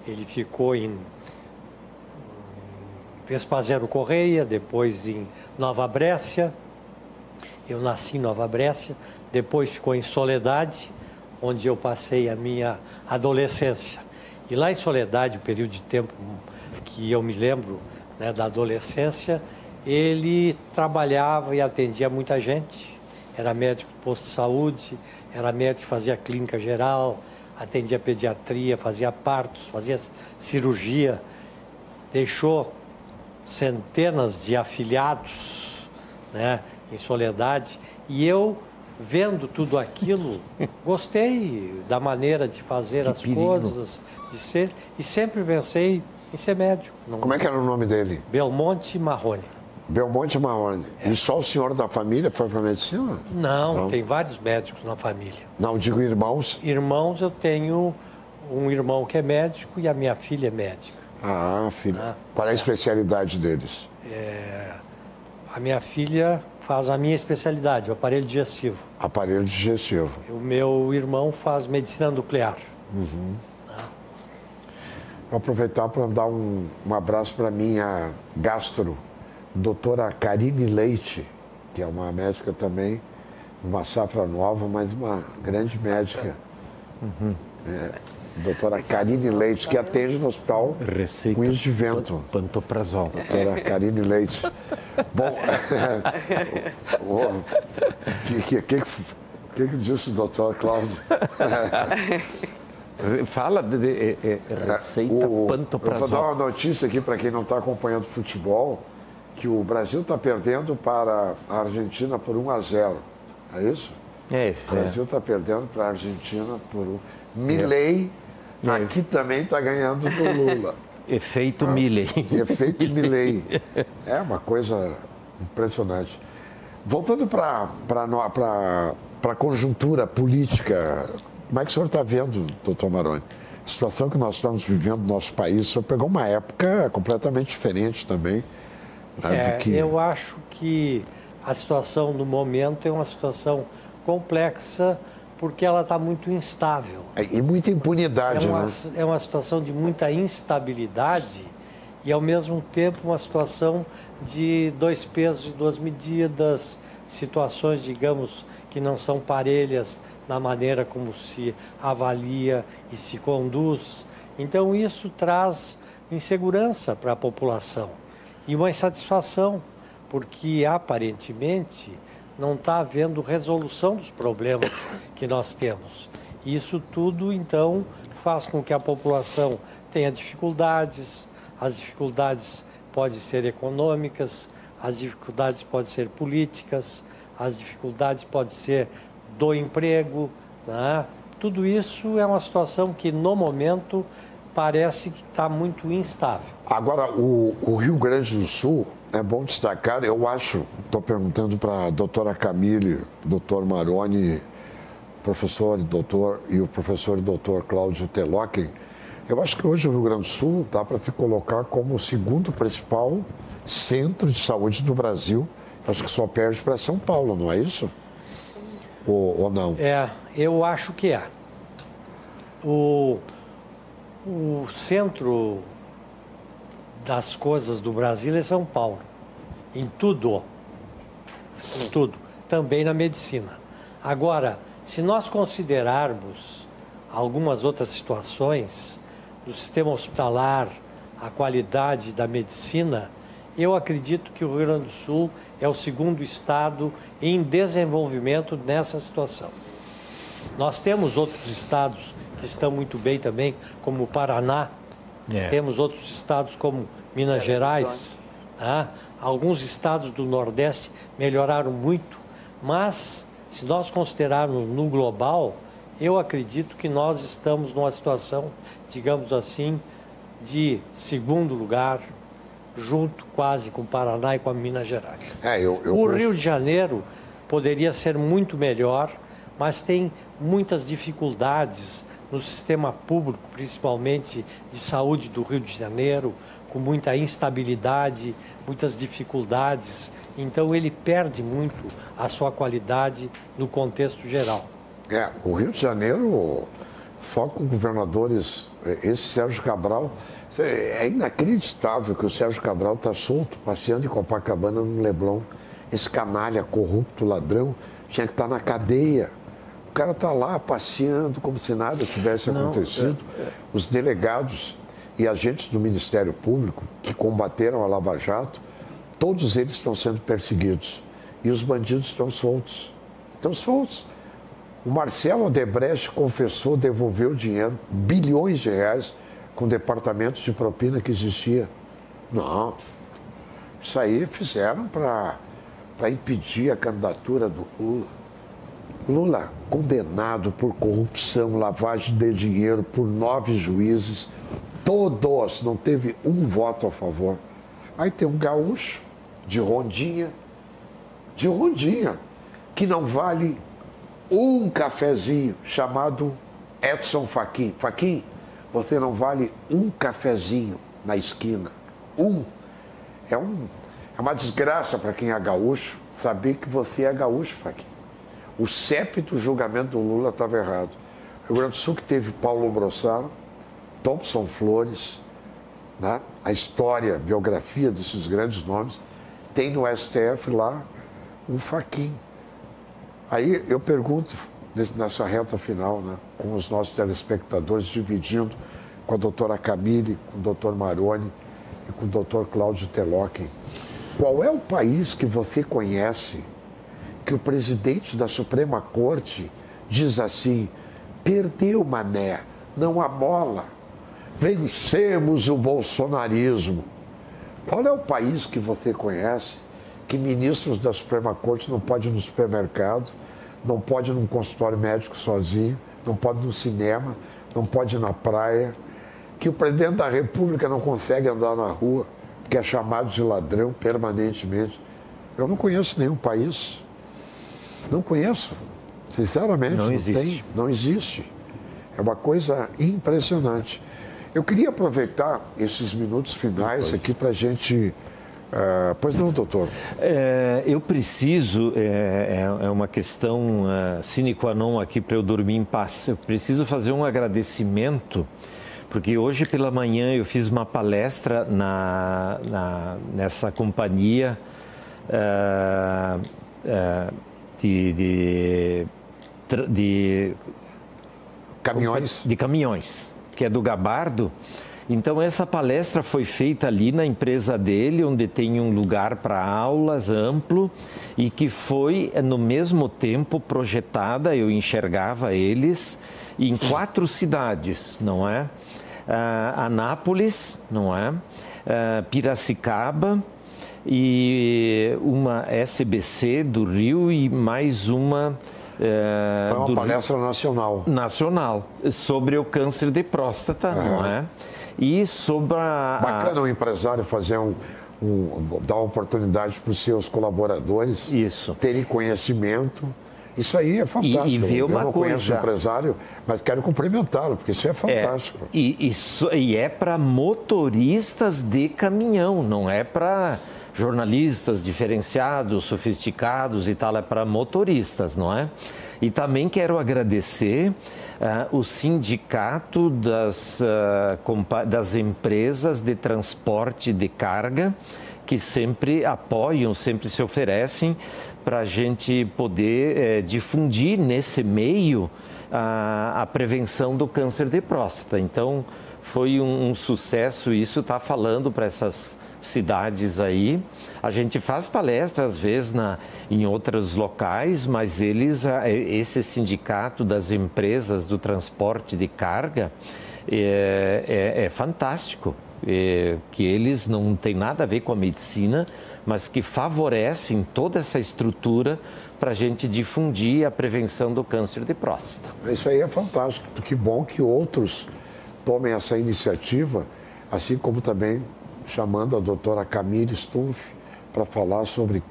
Ele ficou em Vespasiano Correia, depois em Nova Brécia. Eu nasci em Nova Brécia, depois ficou em Soledade, onde eu passei a minha adolescência. E lá em Soledade, o período de tempo que eu me lembro, né, da adolescência, ele trabalhava e atendia muita gente. Era médico de posto de saúde, era médico que fazia clínica geral, atendia pediatria, fazia partos, fazia cirurgia. Deixou centenas de afiliados, né, em Soledade. E eu, vendo tudo aquilo, gostei da maneira de fazer as coisas, de ser, e sempre pensei em ser médico. Como é que era o nome dele? Belmonte Marrone. Belmonte Marrone. E só o senhor da família foi para a medicina? Não, tem vários médicos na família. Não, digo irmãos. Irmãos, eu tenho um irmão que é médico e a minha filha é médica. Ah, filha. Qual é a especialidade deles? A minha filha faz a minha especialidade, o aparelho digestivo. Aparelho digestivo. O meu irmão faz medicina nuclear. Vou aproveitar para dar um abraço para a minha gastro, doutora Karine Leite, que é uma médica também, uma safra nova, mas uma grande médica. Doutora Karine Leite, que atende no hospital Cunhos de Vento. Pantoprazol. Doutora Karine Leite. Bom, o que disse o doutor Cláudio? Fala de receita pantoprazol. Eu vou dar uma notícia aqui para quem não está acompanhando futebol, que o Brasil está perdendo para a Argentina por 1-0. É isso? O Brasil está perdendo para a Argentina por 1. Milei aqui também está ganhando do Lula. Efeito Milei. Efeito Milei. É uma coisa impressionante. Voltando para a conjuntura política, como é que o senhor está vendo, doutor Maroni? A situação que nós estamos vivendo no nosso país, o senhor pegou uma época completamente diferente também. Né, eu acho que a situação no momento é uma situação complexa, porque ela está muito instável. E muita impunidade, né? É uma situação de muita instabilidade e, ao mesmo tempo, uma situação de dois pesos e duas medidas, situações, digamos, que não são parelhas na maneira como se avalia e se conduz. Então, isso traz insegurança para a população e uma insatisfação, porque, aparentemente, não está havendo resolução dos problemas que nós temos. Isso tudo, então, faz com que a população tenha dificuldades. As dificuldades podem ser econômicas, as dificuldades podem ser políticas, as dificuldades podem ser do emprego, né? Tudo isso é uma situação que, no momento, parece que está muito instável. Agora, o Rio Grande do Sul, é bom destacar, eu acho, estou perguntando para a doutora Camille, doutor Maroni, professor e doutor, e o professor e doutor Cláudio Telocken, eu acho que hoje o Rio Grande do Sul dá para se colocar como o segundo principal centro de saúde do Brasil. Acho que só perde para São Paulo, não é isso? Ou não? Eu acho que é. O centro das coisas do Brasil é São Paulo. em tudo, também na medicina. Agora, se nós considerarmos algumas outras situações do sistema hospitalar, a qualidade da medicina, eu acredito que o Rio Grande do Sul é o segundo estado em desenvolvimento nessa situação. Nós temos outros estados que estão muito bem também, como o Paraná, temos outros estados como Minas Gerais, tá? Alguns estados do Nordeste melhoraram muito, mas se nós considerarmos no global, eu acredito que nós estamos numa situação, digamos assim, de segundo lugar, junto quase com o Paraná e com a Minas Gerais. O Rio de Janeiro poderia ser muito melhor, mas tem muitas dificuldades no sistema público, principalmente de saúde do Rio de Janeiro, com muita instabilidade, muitas dificuldades. Então ele perde muito a sua qualidade no contexto geral. O Rio de Janeiro, só com governadores, esse Sérgio Cabral, é inacreditável que o Sérgio Cabral está solto, passeando em Copacabana no Leblon. Esse canalha, corrupto, ladrão, tinha que estar na cadeia. O cara está lá passeando como se nada tivesse acontecido. Os delegados e agentes do Ministério Público que combateram a Lava Jato, todos eles estão sendo perseguidos. E os bandidos estão soltos. Estão soltos. O Marcelo Odebrecht confessou, devolveu dinheiro, bilhões de reais, com departamentos de propina que existia. Não. Isso aí fizeram para impedir a candidatura do Lula. Lula condenado por corrupção, lavagem de dinheiro por 9 juízes, todos, não teve um voto a favor. Aí tem um gaúcho de Rondinha, que não vale um cafezinho, chamado Edson Fachin. Fachin, você não vale um cafezinho na esquina. É uma desgraça para quem é gaúcho saber que você é gaúcho, Fachin. O CEP do julgamento do Lula estava errado. O Rio Grande do Sul que teve Paulo Brossaro, Thompson Flores, né? A história, a biografia desses grandes nomes, tem no STF lá o Fachin. Aí eu pergunto, nessa reta final, né, com os nossos telespectadores, dividindo com a doutora Camille, com o doutor Maroni e com o doutor Cláudio Teloquem, qual é o país que você conhece que o presidente da Suprema Corte diz assim: perdeu, mané, não amola, vencemos o bolsonarismo? Qual é o país que você conhece que ministros da Suprema Corte não podem ir no supermercado, não pode ir num consultório médico sozinho, não pode ir no cinema, não pode ir na praia, que o presidente da República não consegue andar na rua, porque é chamado de ladrão permanentemente? Eu não conheço nenhum país. Não conheço. Sinceramente, não existe. É uma coisa impressionante. Eu queria aproveitar esses minutos finais aqui para a gente... pois não, doutor? Eu preciso, é uma questão sine qua non aqui para eu dormir em paz. Eu preciso fazer um agradecimento, porque hoje pela manhã eu fiz uma palestra nessa companhia de caminhões, que é do Gabardo. Então essa palestra foi feita ali na empresa dele, onde tem um lugar para aulas amplo e que foi no mesmo tempo projetada, eu enxergava eles, em 4 cidades, não é? Anápolis, não é? Piracicaba e uma SBC do Rio e mais uma... Foi uma palestra nacional, sobre o câncer de próstata, não é? E sobre Bacana o empresário fazer dar uma oportunidade para os seus colaboradores terem conhecimento. Isso aí é fantástico. E ver uma Eu não conheço o empresário, mas quero cumprimentá-lo, porque isso é fantástico. E é para motoristas de caminhão, não é para jornalistas diferenciados, sofisticados e tal, é para motoristas, não é? E também quero agradecer o sindicato das empresas de transporte de carga, que sempre apoiam, sempre se oferecem para a gente poder difundir nesse meio a prevenção do câncer de próstata. Então, foi um sucesso isso, está falando para essas cidades aí. A gente faz palestras, às vezes, em outros locais, mas esse sindicato das empresas do transporte de carga é fantástico. Que eles não têm nada a ver com a medicina, mas que favorecem toda essa estrutura para a gente difundir a prevenção do câncer de próstata. Isso aí é fantástico. Que bom que outros tomem essa iniciativa, assim como também chamando a doutora Camille Stumpf para falar sobre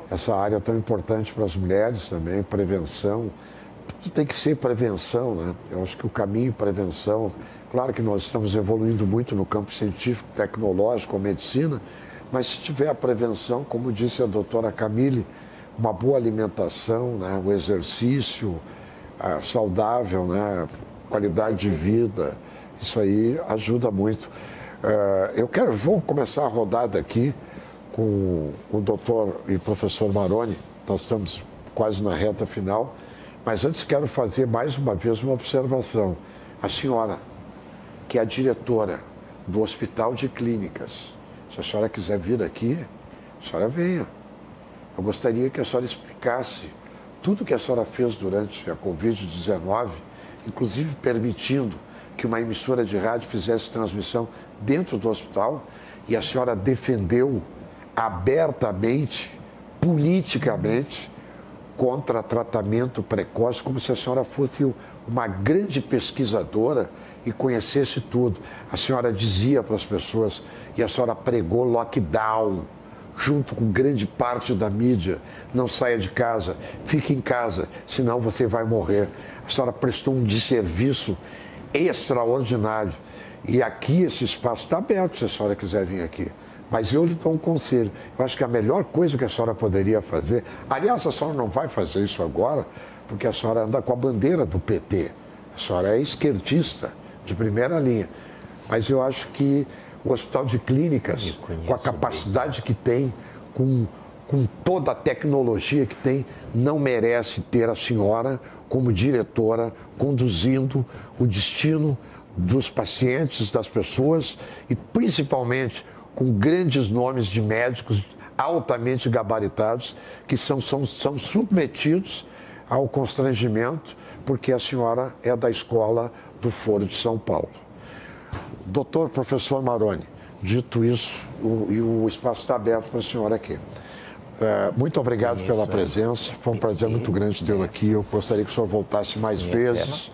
essa área tão importante para as mulheres também, prevenção. Tudo tem que ser prevenção, né? Eu acho que o caminho prevenção, claro que nós estamos evoluindo muito no campo científico, tecnológico, medicina, mas se tiver a prevenção, como disse a doutora Camille, uma boa alimentação, né? O exercício saudável, né? Qualidade de vida, isso aí ajuda muito. Vou começar a rodada aqui com o doutor e professor Maroni. Nós estamos quase na reta final, mas antes quero fazer mais uma vez uma observação. A senhora, que é a diretora do Hospital de Clínicas, se a senhora quiser vir aqui, a senhora venha. Eu gostaria que a senhora explicasse tudo que a senhora fez durante a Covid-19, inclusive permitindo que uma emissora de rádio fizesse transmissão dentro do hospital, e a senhora defendeu abertamente, politicamente, contra tratamento precoce, como se a senhora fosse uma grande pesquisadora e conhecesse tudo. A senhora dizia para as pessoas, e a senhora pregou lockdown, junto com grande parte da mídia: não saia de casa, fique em casa, senão você vai morrer. A senhora prestou um desserviço extraordinário. E aqui esse espaço está aberto, se a senhora quiser vir aqui. Mas eu lhe dou um conselho. Eu acho que a melhor coisa que a senhora poderia fazer... Aliás, a senhora não vai fazer isso agora, porque a senhora anda com a bandeira do PT. A senhora é esquerdista, de primeira linha. Mas eu acho que o Hospital de Clínicas, com a capacidade que tem, com toda a tecnologia que tem, não merece ter a senhora como diretora, conduzindo o destino dos pacientes, das pessoas, e principalmente com grandes nomes de médicos altamente gabaritados, que são submetidos ao constrangimento, porque a senhora é da escola do Foro de São Paulo. Doutor, professor Maroni, dito isso, o espaço está aberto para a senhora aqui. Muito obrigado pela presença, foi um prazer muito grande tê-lo aqui. Eu gostaria que o senhor voltasse mais vezes.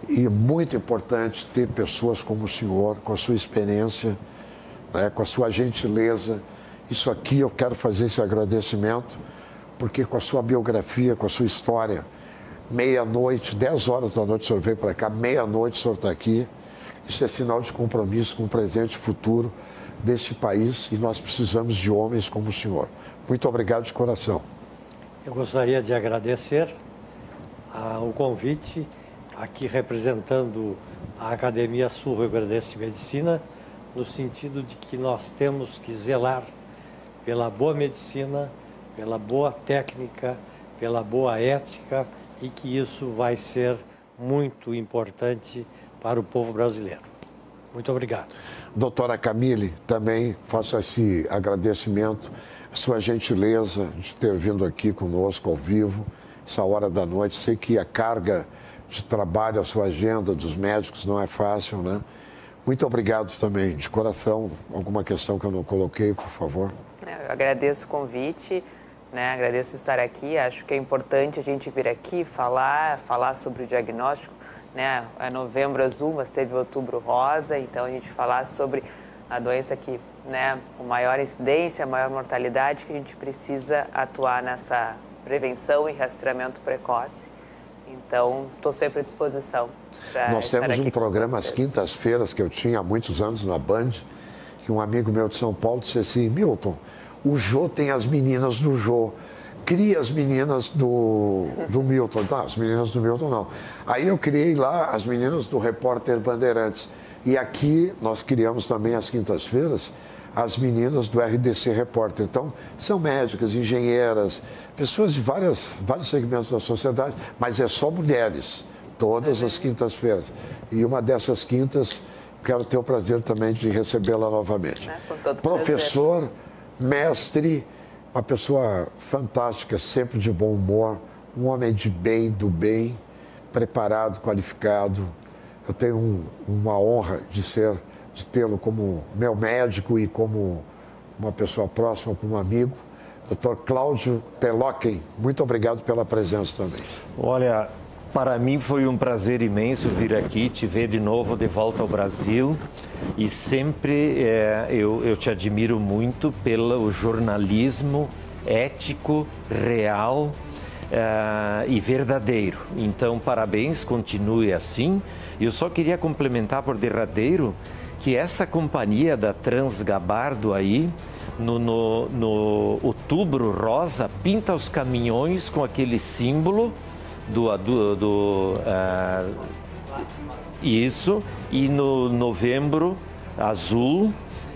E muito importante ter pessoas como o senhor, com a sua experiência, né, com a sua gentileza. Isso aqui eu quero fazer esse agradecimento, porque com a sua biografia, com a sua história, meia-noite, 10 horas da noite o senhor veio para cá, meia-noite o senhor está aqui. Isso é sinal de compromisso com o presente e futuro deste país, e nós precisamos de homens como o senhor. Muito obrigado de coração. Eu gostaria de agradecer o convite, aqui representando a Academia Sul-Rio-Grandense de Medicina, no sentido de que nós temos que zelar pela boa medicina, pela boa técnica, pela boa ética, e que isso vai ser muito importante para o povo brasileiro. Muito obrigado. Doutora Camille, também faço esse agradecimento, a sua gentileza de ter vindo aqui conosco ao vivo, essa hora da noite. Sei que a carga de trabalho, a sua agenda dos médicos não é fácil, né? Muito obrigado também, de coração. Alguma questão que eu não coloquei, por favor? Eu agradeço o convite, né? Agradeço estar aqui. Acho que é importante a gente vir aqui falar sobre o diagnóstico, né? É Novembro Azul, mas teve Outubro Rosa, então a gente falar sobre a doença que, né, com maior incidência, maior mortalidade, que a gente precisa atuar nessa prevenção e rastreamento precoce. Então, estou sempre à disposição. Nós temos um programa às quintas-feiras que eu tinha há muitos anos na Band, que um amigo meu de São Paulo disse assim: Milton, o Jô tem as meninas do Jô, cria as meninas do Milton. Tá, as meninas do Milton não. Aí eu criei lá as meninas do Repórter Bandeirantes. E aqui nós criamos também às quintas-feiras as meninas do RDC Repórter. Então, são médicas, engenheiras, pessoas de vários segmentos da sociedade, mas é só mulheres, todas as quintas-feiras. E uma dessas quintas, quero ter o prazer também de recebê-la novamente. Com todo professor, mestre, uma pessoa fantástica, sempre de bom humor, um homem de bem, do bem, preparado, qualificado. Eu tenho uma honra de tê-lo como meu médico e como uma pessoa próxima, como um amigo. Dr. Cláudio Telóquem, muito obrigado pela presença também. Olha, para mim foi um prazer imenso vir aqui, te ver de novo de volta ao Brasil. E sempre eu te admiro muito pelo jornalismo ético, real e verdadeiro. Então, parabéns, continue assim. Eu só queria complementar por derradeiro que essa companhia da Transgabardo aí, no Outubro Rosa, pinta os caminhões com aquele símbolo isso, e no Novembro Azul,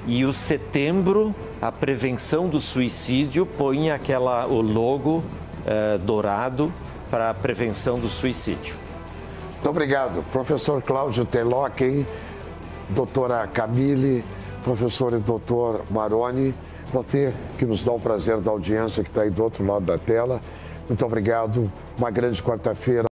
e o Setembro, a prevenção do suicídio, põe o logo dourado para a prevenção do suicídio. Muito obrigado, professor Cláudio Telóquem, doutora Camille, professor e doutor Maroni, você que nos dá o prazer da audiência que está aí do outro lado da tela. Muito obrigado, uma grande quarta-feira.